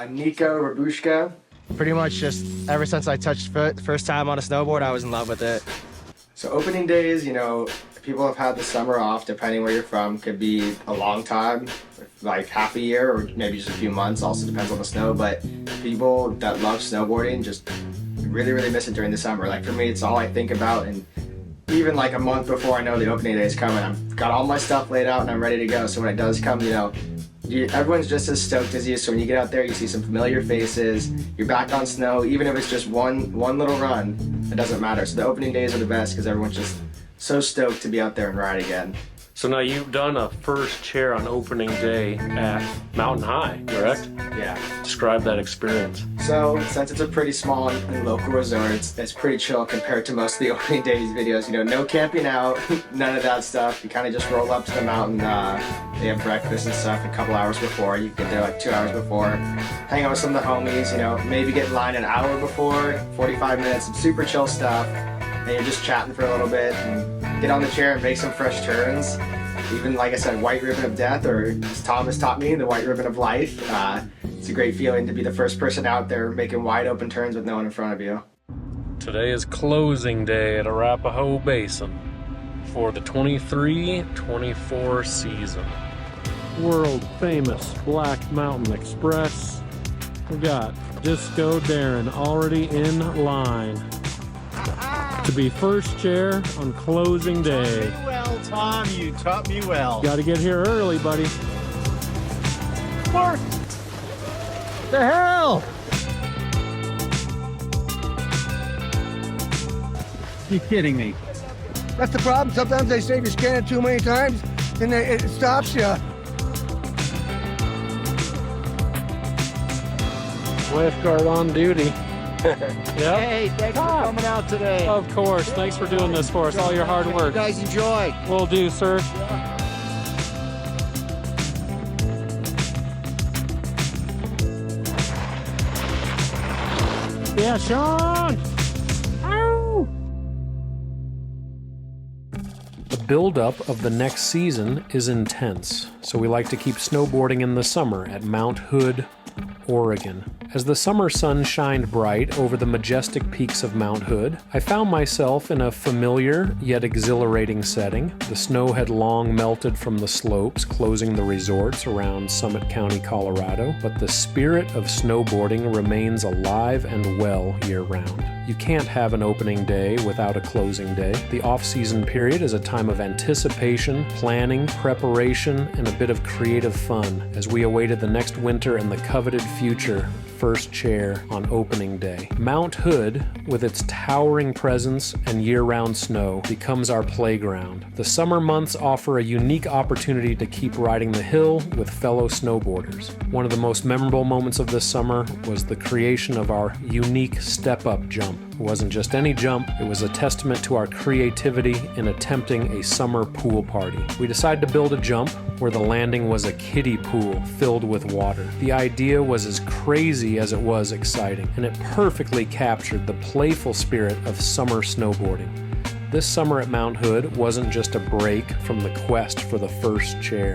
Speaker 23: Nico Rabushka. Pretty much just ever since I touched foot the first time on a snowboard, I was in love with it. So opening days, you know, people have had the summer off, depending where you're from, could be a long time, like half a year or maybe just a few months, also depends on the snow, but people that love snowboarding just really, really miss it during the summer. Like for me, it's all I think about, and even like a month before I know the opening day is coming, I've got all my stuff laid out and I'm ready to go. So when it does come, you know, everyone's just as stoked as you, so when you get out there, you see some familiar faces, you're back on snow, even if it's just one little run, it doesn't matter. So the opening days are the best because everyone's just so stoked to be out there and ride again.
Speaker 6: So now you've done a first chair on opening day at Mountain High, correct?
Speaker 23: Yeah.
Speaker 6: Describe that experience.
Speaker 23: So since it's a pretty small and local resort, it's pretty chill compared to most of the opening days videos. You know, no camping out, none of that stuff. You kind of just roll up to the mountain. They have breakfast and stuff a couple hours before. You get there like 2 hours before. Hang out with some of the homies, you know, maybe get in line an hour before, 45 minutes, some super chill stuff. And you're just chatting for a little bit and get on the chair and make some fresh turns. Even, like I said, white ribbon of death, or as Tom has taught me, the white ribbon of life. It's a great feeling to be the first person out there making wide open turns with no one in front of you.
Speaker 6: Today is closing day at Arapahoe Basin for the 23-24 season. World famous Black Mountain Express. We got Disco Darren already in line to be first chair on closing day.
Speaker 3: Well, Tom, you taught me well.
Speaker 6: Got to get here early, buddy.
Speaker 3: What the hell? You kidding me?
Speaker 24: That's the problem. Sometimes they say if you scan it too many times, then it stops you.
Speaker 6: Lifeguard on duty. Yep.
Speaker 24: Hey, thanks for coming out today.
Speaker 6: Of course. Thanks for doing this for us. All your hard work.
Speaker 24: You guys enjoy.
Speaker 6: Will do, sir. Yeah, Sean! Ow! The build-up of the next season is intense, so we like to keep snowboarding in the summer at Mount Hood, Oregon, As the summer sun shined bright over the majestic peaks of Mount Hood, I found myself in a familiar yet exhilarating setting. The snow had long melted from the slopes, closing the resorts around Summit County, Colorado, but the spirit of snowboarding remains alive and well year-round. You can't have an opening day without a closing day. The off-season period is a time of anticipation, planning, preparation, and a bit of creative fun as we awaited the next winter and the coveted future first chair on opening day. Mount Hood, with its towering presence and year-round snow, becomes our playground. The summer months offer a unique opportunity to keep riding the hill with fellow snowboarders. One of the most memorable moments of this summer was the creation of our unique step-up jump. It wasn't just any jump, it was a testament to our creativity in attempting a summer pool party. We decided to build a jump where the landing was a kiddie pool filled with water. The idea was as crazy as it was exciting, and it perfectly captured the playful spirit of summer snowboarding. This summer at Mount Hood wasn't just a break from the quest for the first chair.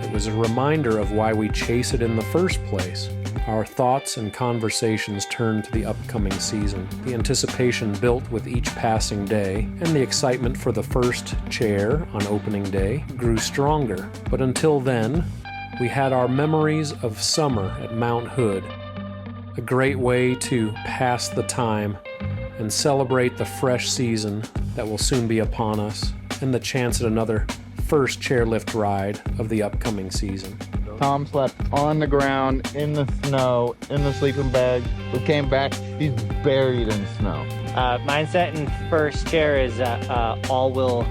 Speaker 6: It was a reminder of why we chase it in the first place. Our thoughts and conversations turned to the upcoming season. The anticipation built with each passing day, and the excitement for the first chair on opening day grew stronger. But until then, we had our memories of summer at Mount Hood, a great way to pass the time and celebrate the fresh season that will soon be upon us, and the chance at another first chairlift ride of the upcoming season.
Speaker 4: Tom slept on the ground, in the snow, in the sleeping bag. We came back, he's buried in snow.
Speaker 5: Mindset in first chair is all will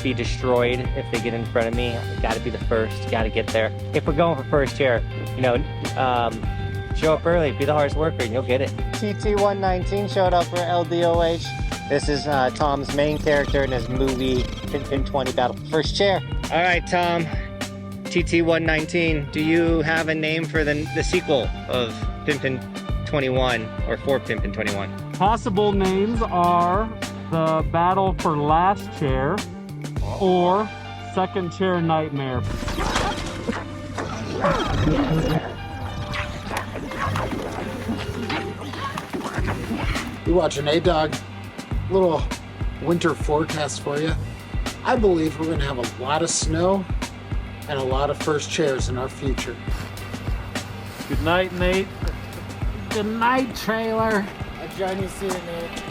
Speaker 5: be destroyed if they get in front of me. Got to be the first, got to get there. If we're going for first chair, show up early, be the hardest worker, and you'll get it. TT119 showed up for LDOH. This is Tom's main character in his movie PinPin 20 Battle for First Chair. All right, Tom. TT119, do you have a name for the sequel of PinPin 21 or for PinPin 21?
Speaker 18: Possible names are the Battle for Last Chair or Second Chair Nightmare.
Speaker 2: You're watching Dogggg. Little winter forecast for you. I believe we're gonna have a lot of snow and a lot of first chairs in our future.
Speaker 18: Good night, Nate. Good night, trailer.
Speaker 2: I'll join you soon, Nate.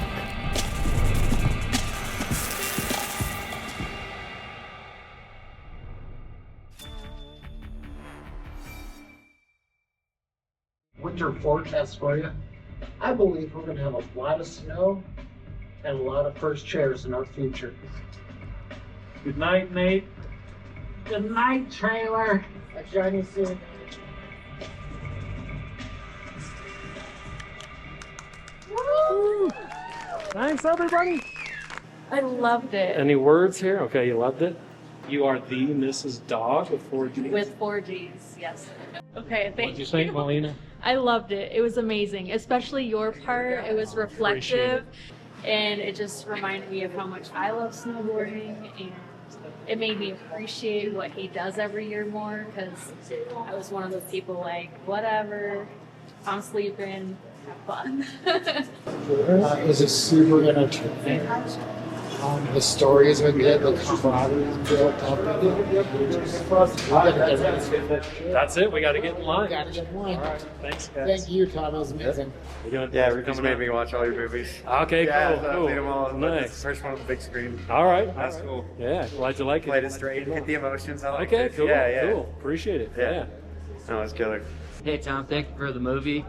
Speaker 2: Winter forecast for you. I believe we're gonna have a lot of snow and a lot of first chairs in our future.
Speaker 18: Good night, Nate. Good night, trailer.
Speaker 2: I'll join you soon.
Speaker 18: Woo! Thanks, everybody.
Speaker 7: I loved it.
Speaker 6: Any words here? Okay, you loved it? You are the Mrs. Dogg with 4 Gs?
Speaker 7: With 4 Gs, yes. Okay, thank you.
Speaker 6: What'd you think, Melina?
Speaker 7: I loved it. It was amazing, especially your part. It was reflective, and it just reminded me of how much I love snowboarding, and it made me appreciate what he does every year more, because I was one of those people like, whatever, I'm sleeping, have fun.
Speaker 2: It was a super entertaining. The stories we get, the camaraderie built up.
Speaker 6: That's it. We got to get in line.
Speaker 2: Got to get in line.
Speaker 6: All right. Thanks, guys.
Speaker 2: Thank you, Tom. That was amazing.
Speaker 3: Yeah, Ricky's made me watch all your movies.
Speaker 6: Okay,
Speaker 3: yeah,
Speaker 6: cool.
Speaker 3: I've
Speaker 6: Cool.
Speaker 3: seen them all.
Speaker 6: Nice.
Speaker 3: The first one on the big screen.
Speaker 6: All right.
Speaker 3: That's cool.
Speaker 6: Yeah, glad you like it.
Speaker 3: Played it straight, hit the emotions. I like
Speaker 6: Okay,
Speaker 3: it.
Speaker 6: cool.
Speaker 3: Yeah.
Speaker 6: Cool. Appreciate it. Yeah.
Speaker 3: No, it's killer.
Speaker 15: Hey, Tom, thank you for the movie.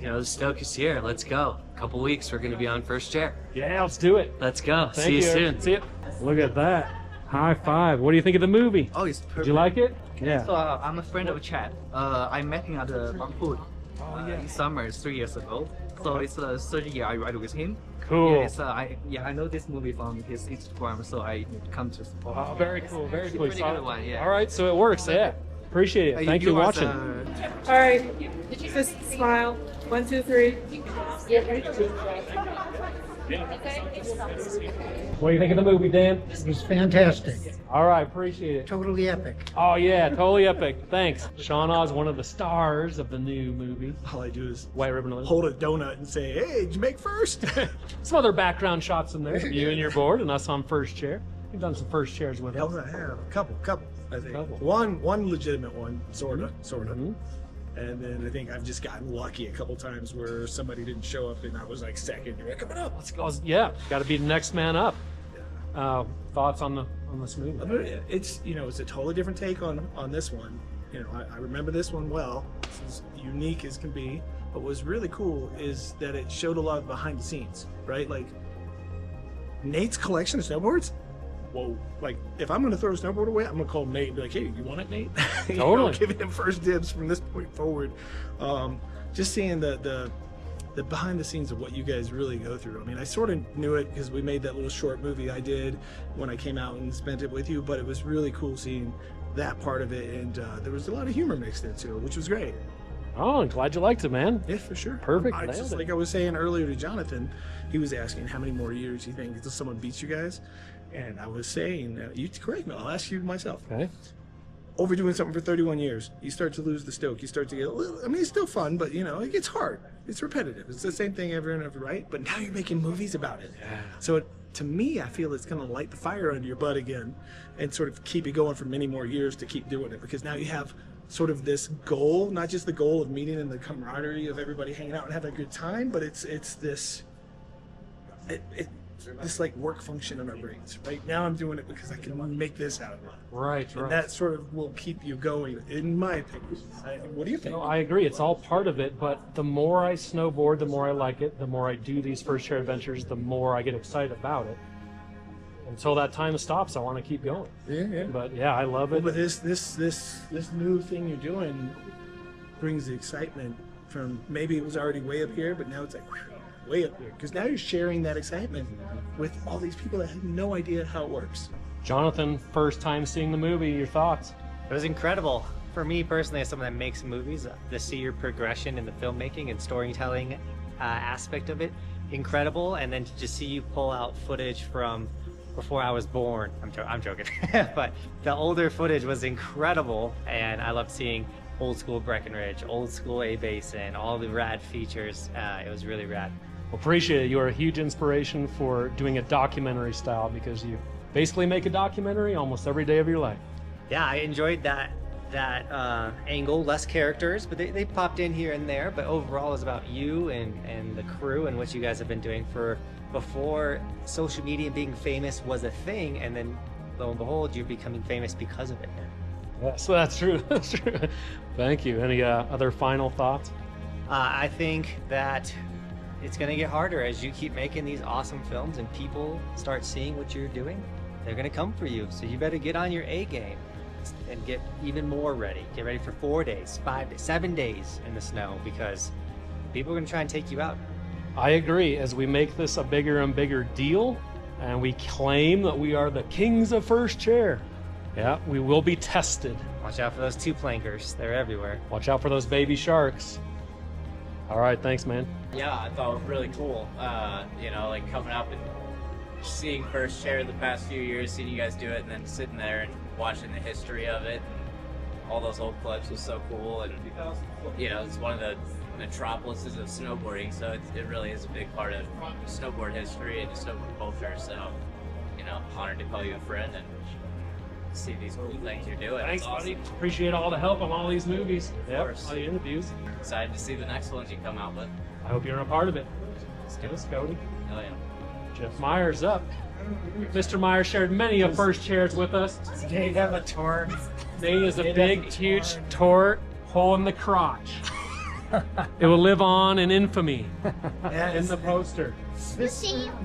Speaker 15: The stoke is here. Let's go. A couple weeks, we're going to be on first chair.
Speaker 6: Yeah, let's do it.
Speaker 15: Let's go.
Speaker 6: Thank
Speaker 15: See you soon.
Speaker 6: See you. Look at that. High five. What do you think of the movie?
Speaker 17: Oh, it's perfect.
Speaker 6: Did you like it? Yeah.
Speaker 17: So I'm a friend of Chad. I met him at the Bangkok in summer 3 years ago. So it's the third year I ride with him.
Speaker 6: Cool.
Speaker 17: Yeah, I know this movie from his Instagram, so I come to support.
Speaker 6: Oh, very cool. Very
Speaker 17: It's a
Speaker 6: cool.
Speaker 17: pretty good one, yeah.
Speaker 6: All right, so it works. Yeah. Appreciate it. Thank you for watching.
Speaker 25: All right, just smile. 1, 2, 3.
Speaker 6: What do you think of the movie, Dan?
Speaker 1: It was fantastic.
Speaker 6: All right, appreciate it.
Speaker 1: Totally epic.
Speaker 6: Oh yeah, totally epic. Thanks. Sean Oz, one of the stars of the new movie.
Speaker 12: All I do is
Speaker 6: White Ribbon Alert.
Speaker 12: hold a donut and say, "Hey, did you make first?"
Speaker 6: Some other background shots in there. You and your board, and us on first chair. You've done some first chairs with us.
Speaker 12: I have a couple. I think
Speaker 6: Couple.
Speaker 12: one legitimate one, sorta. And then I think I've just gotten lucky a couple times where somebody didn't show up and I was like second. You're like, coming up.
Speaker 6: Let's go. Yeah, got to be the next man up. Thoughts on this movie?
Speaker 12: It's it's a totally different take on this one. I remember this one well. It's as unique as can be. But what's really cool is that it showed a lot of behind the scenes, right? Like Nate's collection of snowboards. Whoa! Like if I'm gonna throw a snowboard away, I'm gonna call Nate and be like, "Hey, you want it, Nate?"
Speaker 6: Totally.
Speaker 12: Giving him first dibs from this point forward. Just seeing the behind the scenes of what you guys really go through. I mean, I sort of knew it because we made that little short movie I did when I came out and spent it with you. But it was really cool seeing that part of it, and there was a lot of humor mixed into it, which was great.
Speaker 6: Oh, I'm glad you liked it, man.
Speaker 12: Yeah, for sure.
Speaker 6: Perfect.
Speaker 12: Just like I was saying earlier to Jonathan, he was asking how many more years you think until someone beats you guys. And I was saying, you correct me, I'll ask you myself.
Speaker 6: Okay.
Speaker 12: Overdoing something for 31 years, you start to lose the stoke. You start to get a little, I mean, it's still fun, but it gets hard. It's repetitive. It's the same thing every and every, right? But now you're making movies about it. Yeah. So to me, I feel it's going to light the fire under your butt again and sort of keep you going for many more years to keep doing it. Because now you have sort of this goal, not just the goal of meeting and the camaraderie of everybody hanging out and having a good time, but it's this this like work function in our brains. Right now I'm doing it because I can make this out of it.
Speaker 6: Right.
Speaker 12: And that sort of will keep you going, in my opinion. What do you think?
Speaker 6: No, I agree. It's all part of it, but the more I snowboard, the more I like it. The more I do these first chair adventures, the more I get excited about it. Until that time stops, I want to keep going.
Speaker 12: Yeah.
Speaker 6: But yeah, I love it.
Speaker 12: But this new thing you're doing brings the excitement from maybe it was already way up here, but now it's like way up here. Because now you're sharing that excitement with all these people that have no idea how it works.
Speaker 6: Jonathan, first time seeing the movie, your thoughts?
Speaker 5: It was incredible. For me personally, as someone that makes movies, to see your progression in the filmmaking and storytelling aspect of it, incredible. And then to just see you pull out footage from before I was born. I'm joking. But the older footage was incredible, and I loved seeing old school Breckenridge, old school A-Basin, all the rad features. It was really rad.
Speaker 6: Well, appreciate it. You are a huge inspiration for doing a documentary style, because you basically make a documentary almost every day of your life.
Speaker 5: Yeah, I enjoyed that angle, less characters, but they popped in here and there, but overall it was about you and the crew and what you guys have been doing for before social media being famous was a thing, and then lo and behold, you're becoming famous because of it.
Speaker 6: Yeah, so that's true. That's true. Thank you. Any other final thoughts?
Speaker 5: I think that it's going to get harder as you keep making these awesome films and people start seeing what you're doing. They're going to come for you. So you better get on your A game and get even more ready. Get ready for 4 days, 5 days, 7 days in the snow, because people are going to try and take you out.
Speaker 6: I agree. As we make this a bigger and bigger deal, and we claim that we are the kings of first chair, yeah, we will be tested.
Speaker 5: Watch out for those two plankers. They're everywhere.
Speaker 6: Watch out for those baby sharks. All right, thanks, man.
Speaker 13: Yeah, I thought it was really cool. Like coming up and seeing first chair the past few years, seeing you guys do it, and then sitting there and watching the history of it. And all those old clips was so cool, and it's one of the metropolises of snowboarding, so it really is a big part of snowboard history and snowboard culture. So, honored to call you a friend and see these cool things you're doing.
Speaker 6: Thanks,
Speaker 13: awesome.
Speaker 6: buddy. Appreciate all the help on all these movies.
Speaker 13: Of course.
Speaker 6: All the interviews.
Speaker 13: Excited to see the next ones you come out with.
Speaker 6: I hope you're a part of it. Let's get us, Cody.
Speaker 13: Hell yeah.
Speaker 6: Jeff Myers up. Mr. Myers shared many of first chairs with us.
Speaker 1: Does Nate have a tort?
Speaker 6: Nate is a big, huge tort hole in the crotch. It will live on in infamy in the poster.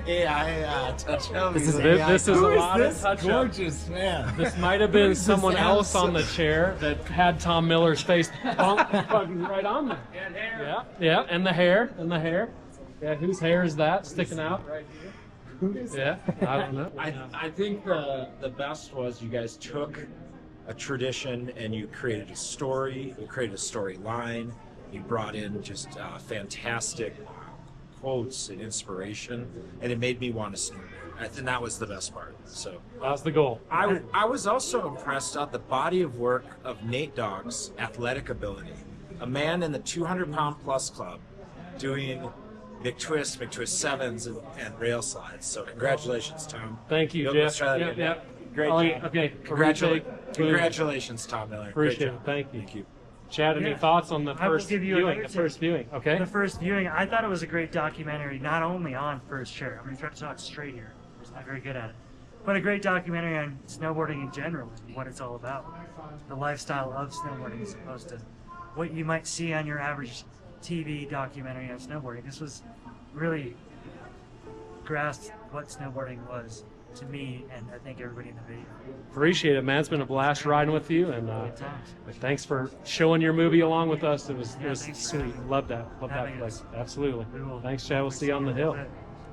Speaker 1: AI touch up.
Speaker 6: This is a lot of touch up.
Speaker 1: Gorgeous man.
Speaker 6: This might have been someone else on the chair that had Tom Miller's face bugging right on there. And hair. Yeah, and the hair, Yeah, whose hair is that sticking out right here? Yeah, I don't know.
Speaker 16: I think the best was you guys took a tradition and you created a story, you created a storyline, you brought in just fantastic quotes and inspiration, and it made me want to snowboard. I think that was the best part. So
Speaker 6: That's the goal.
Speaker 16: I was also impressed at the body of work of Nate Dogg's athletic ability. A man in the 200-pound plus club doing McTwist 7s and rail slides. So congratulations, Tom.
Speaker 6: Thank you,
Speaker 16: Let's
Speaker 6: Jeff.
Speaker 16: try that
Speaker 6: Yep,
Speaker 16: again.
Speaker 6: yep.
Speaker 16: Great
Speaker 6: Oh,
Speaker 16: job.
Speaker 6: okay.
Speaker 16: Congratulations, Tom Miller. Great
Speaker 6: Appreciate it.
Speaker 16: job.
Speaker 6: Thank you.
Speaker 16: Thank you.
Speaker 6: Chad, any thoughts on the
Speaker 18: I will
Speaker 6: first
Speaker 18: give you
Speaker 6: viewing?
Speaker 18: another
Speaker 6: The first viewing, okay?
Speaker 18: The first viewing, I thought it was a great documentary, not only on first chair. I'm going to try to talk straight here. I'm not very good at it. But a great documentary on snowboarding in general and what it's all about. The lifestyle of snowboarding as opposed to what you might see on your average TV documentary on snowboarding. This was really grasped what snowboarding was to me and I think everybody in the video.
Speaker 6: Appreciate it, man. It's been a blast riding with you, and thanks for showing your movie along with us. It was sweet. Love that. Love that place. Absolutely. Thanks, Chad. We'll see you on the hill.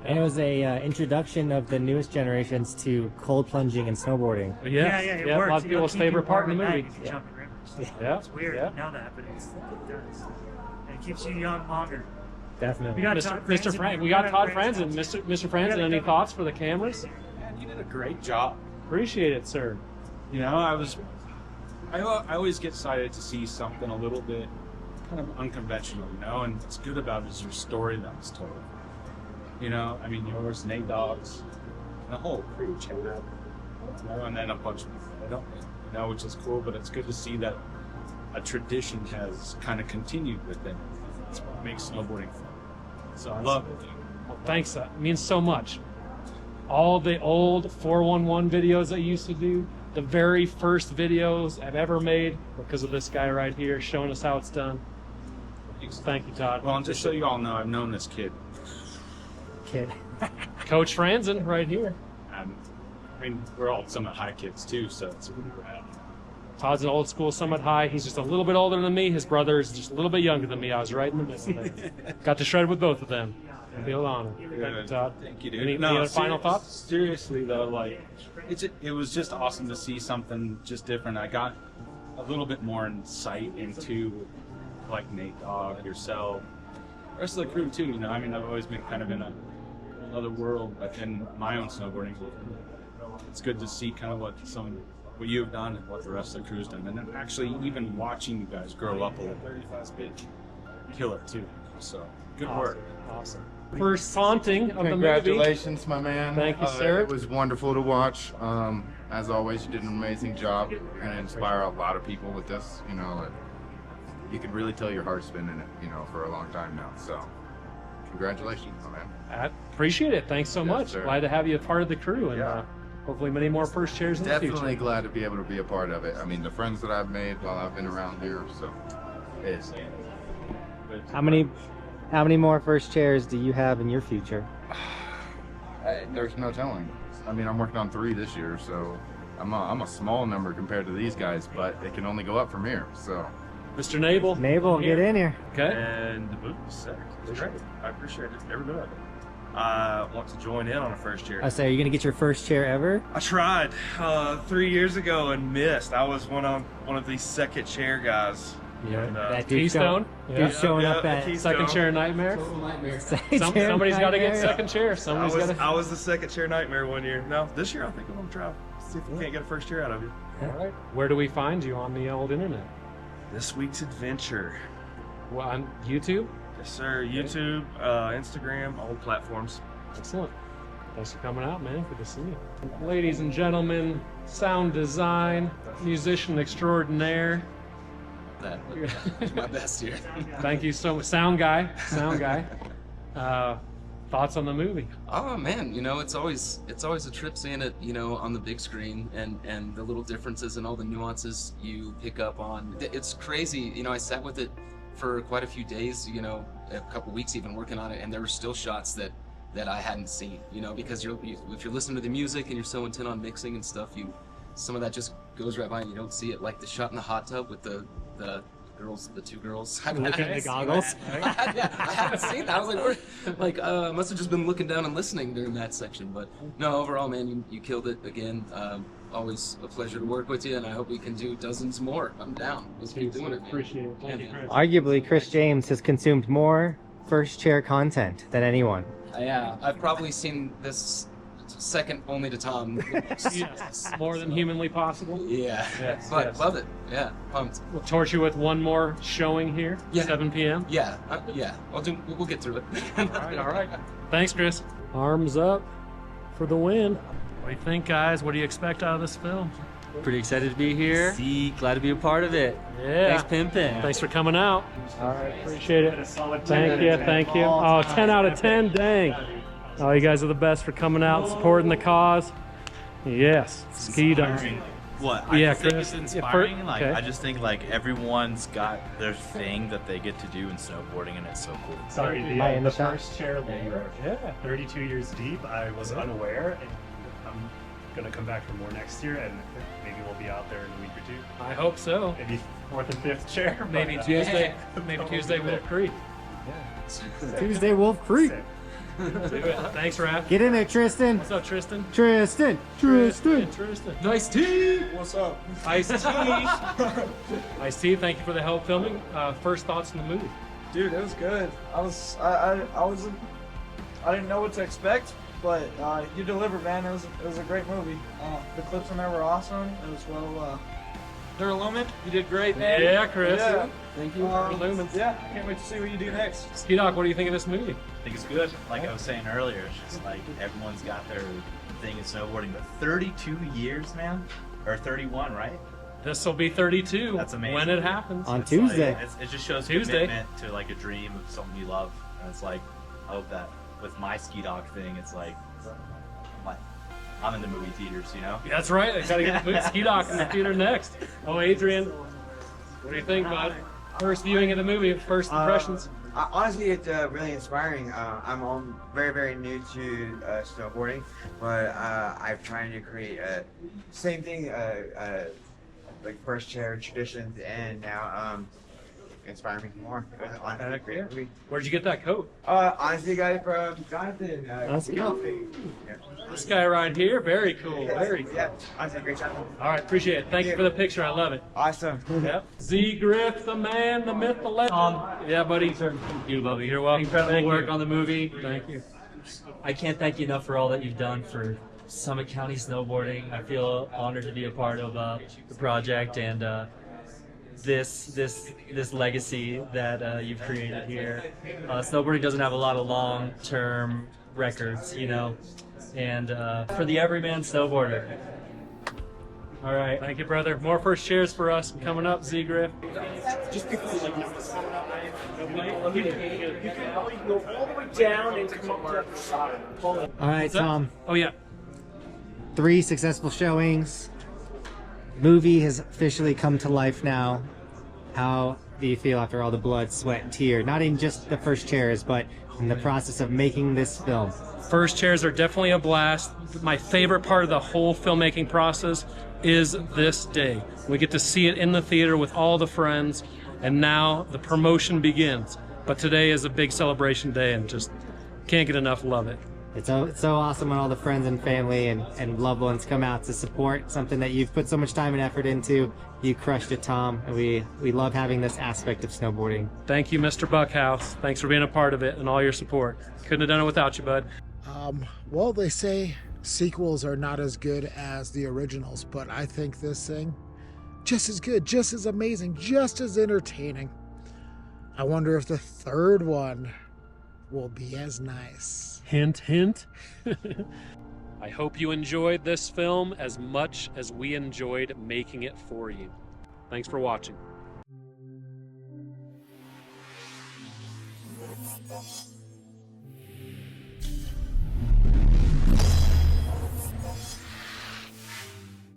Speaker 5: And it was a introduction of the newest generations to cold plunging and snowboarding.
Speaker 6: Yeah,
Speaker 18: it
Speaker 6: a
Speaker 18: works.
Speaker 6: lot of
Speaker 18: It'll
Speaker 6: people's
Speaker 18: keep you
Speaker 6: favorite part in
Speaker 18: warm
Speaker 6: the
Speaker 18: at
Speaker 6: movie.
Speaker 18: night if you jump in rivers.
Speaker 6: Yeah,
Speaker 18: It's weird
Speaker 6: yeah.
Speaker 18: to know that, but it does. And it keeps you young longer.
Speaker 5: Definitely.
Speaker 18: We got
Speaker 6: Mr. Frank, we got Todd Franzen. Mr. Franzen, any thoughts for the cameras?
Speaker 9: Man, you did a great job.
Speaker 6: Appreciate it, sir.
Speaker 9: You know, I always get excited to see something a little bit kind of unconventional, you know, and what's good about it is your story that was told. You know, I mean, yours, Nate Dogg's, and the whole crew, Chad, you know, and then a bunch of people I don't know, which is cool, but it's good to see that a tradition has kind of continued within it. It's what makes snowboarding fun. So I love it.
Speaker 6: Well, thanks. That means so much. All the old 411 videos I used to do, the very first videos I've ever made, because of this guy right here showing us how it's done. Thank you, Todd.
Speaker 9: Well, and just so you all know, I've known this kid.
Speaker 6: Coach Franzen right here.
Speaker 9: I mean, we're all Summit High kids too, so it's really rad.
Speaker 6: Todd's an old school Summit High. He's just a little bit older than me. His brother is just a little bit younger than me. I was right in the middle there. Got to shred with both of them. Feel honored. Thank you, Todd.
Speaker 9: Thank you, dude.
Speaker 6: Any other final thoughts?
Speaker 9: Seriously though, like it was just awesome to see something just different. I got a little bit more insight into like Nate Dogg, yourself, the rest of the crew too. You know, I mean, I've always been kind of in another world within my own snowboarding. It's good to see kind of what you've done and what the rest of the crew's done, and then actually even watching you guys grow up a little bit has been killer too. So good work.
Speaker 6: Awesome. First taunting of the movie.
Speaker 4: Congratulations, my man.
Speaker 6: Thank you, sir.
Speaker 4: It was wonderful to watch. As always, you did an amazing job. You're going to inspire a lot of people with this. You know, you can really tell your heart's been in it, you know, for a long time now. So, congratulations, my man.
Speaker 6: I appreciate it. Thanks so much.
Speaker 4: sir.
Speaker 6: Glad to have you a part of the crew, and hopefully many more first chairs in the
Speaker 4: Definitely
Speaker 6: future.
Speaker 4: glad to be able to be a part of it. I mean, the friends that I've made while I've been around here, so it's.
Speaker 5: How many more first chairs do you have in your future?
Speaker 4: There's no telling. I mean, I'm working on 3 this year, so I'm a small number compared to these guys, but it can only go up from here. So,
Speaker 6: Mr. Nabel.
Speaker 5: Nabel, get in here.
Speaker 6: Okay.
Speaker 10: And the movie's sick. It's great. I appreciate it. Every bit of it. I want to join in on a first chair.
Speaker 5: I say, are you gonna get your first chair ever?
Speaker 10: I tried 3 years ago and missed. I was one of these second chair guys.
Speaker 6: Yeah,
Speaker 10: And,
Speaker 5: that dude
Speaker 6: Keystone.
Speaker 5: Dude showing up at
Speaker 6: second chair nightmare. Somebody's got to get second chair. Somebody's got to.
Speaker 10: I was the second chair nightmare one year. No, this year I think I'm gonna try. See if we can't get a first chair out of you.
Speaker 6: All right. Where do we find you on the old internet?
Speaker 10: This week's adventure.
Speaker 6: Well, on YouTube?
Speaker 10: Yes, sir. YouTube, Instagram, all platforms.
Speaker 6: Excellent. Thanks for coming out, man. Good to see you. Ladies and gentlemen, sound design, musician extraordinaire.
Speaker 15: That was my best year.
Speaker 6: Thank you so much. Sound guy. Thoughts on the movie?
Speaker 15: Oh man, you know, it's always a trip seeing it, you know, on the big screen and the little differences and all the nuances you pick up on. It's crazy, you know. I sat with it for quite a few days, you know, a couple weeks even working on it, and there were still shots that I hadn't seen, you know, because if you're listening to the music and you're so intent on mixing and stuff, some of that just goes right by and you don't see it. Like the shot in the hot tub with the girls, the 2 girls.
Speaker 5: Looking at the goggles.
Speaker 15: I hadn't seen that. I was like, must have just been looking down and listening during that section. But no, overall, man, you killed it again. Always a pleasure to work with you, and I hope we can do dozens more. I'm down. Let's keep doing it, man.
Speaker 6: Appreciate it. Thank you, Chris.
Speaker 5: Arguably, Chris James has consumed more first chair content than anyone.
Speaker 15: Yeah, I've probably seen this second only to Tom.
Speaker 6: Yes, more than humanly possible.
Speaker 15: Yeah, but love it. Yeah, pumped.
Speaker 6: We'll torch you with one more showing here.
Speaker 15: Yeah.
Speaker 6: 7 p.m.
Speaker 15: Yeah, yeah. We'll get through it.
Speaker 6: All right. Thanks, Chris. Arms up for the win. What do you think, guys? What do you expect out of this film?
Speaker 11: Pretty excited to be here. Glad to be a part of it.
Speaker 6: Yeah.
Speaker 11: Thanks, PinPin.
Speaker 6: Thanks for coming out. All right, appreciate it. Thank you, thank you. Oh, 10 out of 10, dang. Oh, you guys are the best for coming out, supporting the cause. Yes, ski dunk.
Speaker 14: What? I
Speaker 6: Yeah,
Speaker 14: just think
Speaker 6: Chris.
Speaker 14: it's inspiring. Like,
Speaker 6: okay.
Speaker 14: I just think like everyone's got their thing that they get to do in snowboarding, and it's so cool.
Speaker 19: Sorry,
Speaker 5: Am I in
Speaker 19: the
Speaker 5: the shot?
Speaker 19: first chair layer, 32 years deep. I was unaware, and I'm gonna come back for more next year, and maybe we'll be out there in a week or two.
Speaker 6: I hope so.
Speaker 19: Maybe 4th and 5th chair.
Speaker 6: Maybe Tuesday. Maybe Tuesday, Wolf Creek.
Speaker 5: Tuesday, Wolf Creek.
Speaker 6: Do it. Thanks, Raph.
Speaker 5: Get in there, Tristan.
Speaker 6: What's up, Tristan?
Speaker 5: Tristan.
Speaker 6: Nice tea. What's up? Ice tea. Ice tea. Thank you for the help filming. First thoughts on the movie.
Speaker 20: Dude, it was good. I didn't know what to expect, but you delivered, man. It was a great movie. The clips in there were awesome. It was well. They're illumined. You did great, man.
Speaker 6: Yeah, Chris.
Speaker 20: Yeah.
Speaker 6: Thank you.
Speaker 20: Lumens. Yeah, I can't wait to see what you do next.
Speaker 6: Ski Doc, what do you think of this movie?
Speaker 14: I think it's good. Like I was saying earlier, it's just like everyone's got their thing in snowboarding. But 32 years, man, or 31, right?
Speaker 6: This will be 32.
Speaker 14: That's amazing.
Speaker 6: When it happens.
Speaker 5: On
Speaker 14: It's
Speaker 5: Tuesday.
Speaker 14: Like, it just shows
Speaker 6: Tuesday.
Speaker 14: commitment to like a dream of something you love, and it's like I hope that with my ski dog thing, it's like I'm in the movie theaters, you know.
Speaker 6: That's right. I gotta get Ski Doc in the theater next. Oh, Adrian, what do you think, bud? First viewing of the movie, first impressions.
Speaker 25: Honestly, it's really inspiring. I'm very, very new to snowboarding, but I'm trying to create same thing, like first chair traditions, and now inspire me more. It was honestly a great movie.
Speaker 6: Where'd you get that coat?
Speaker 25: Honestly, got it from Jonathan.
Speaker 6: That's cool. This guy right here, very cool. Very cool.
Speaker 25: Yeah, honestly, great job.
Speaker 6: All right, appreciate it. Thank you for the picture. I love it.
Speaker 25: Awesome.
Speaker 6: Yep. Z Griff, the man, the myth, the legend. Yeah, buddy. You love it. You're welcome.
Speaker 11: Incredible work on the movie.
Speaker 6: Thank you.
Speaker 11: I can't thank you enough for all that you've done for Summit County snowboarding. I feel honored to be a part of the project and this legacy that you've created here. Snowboarding doesn't have a lot of long-term records, you know, and for the everyman snowboarder.
Speaker 6: All right. Thank you, brother. More first chairs for us coming up, Z Griff.
Speaker 26: Just because you can always go all the way down and come up the side.
Speaker 5: All right, Tom.
Speaker 6: Oh, yeah.
Speaker 5: 3 successful showings. Movie has officially come to life now. How do you feel after all the blood, sweat, and tears? Not in just the first chairs, but in the process of making this film.
Speaker 6: First chairs are definitely a blast. My favorite part of the whole filmmaking process is this day. We get to see it in the theater with all the friends, and now the promotion begins. But today is a big celebration day, and just can't get enough love it.
Speaker 5: It's so awesome when all the friends and family and loved ones come out to support something that you've put so much time and effort into. You crushed it, Tom, and we love having this aspect of snowboarding.
Speaker 6: Thank you, Mr. Buckhouse. Thanks for being a part of it and all your support. Couldn't have done it without you, bud.
Speaker 2: Well, they say sequels are not as good as the originals, but I think this thing, just as good, just as amazing, just as entertaining. I wonder if the third one will be as nice.
Speaker 6: Hint, hint. I hope you enjoyed this film as much as we enjoyed making it for you. Thanks for watching.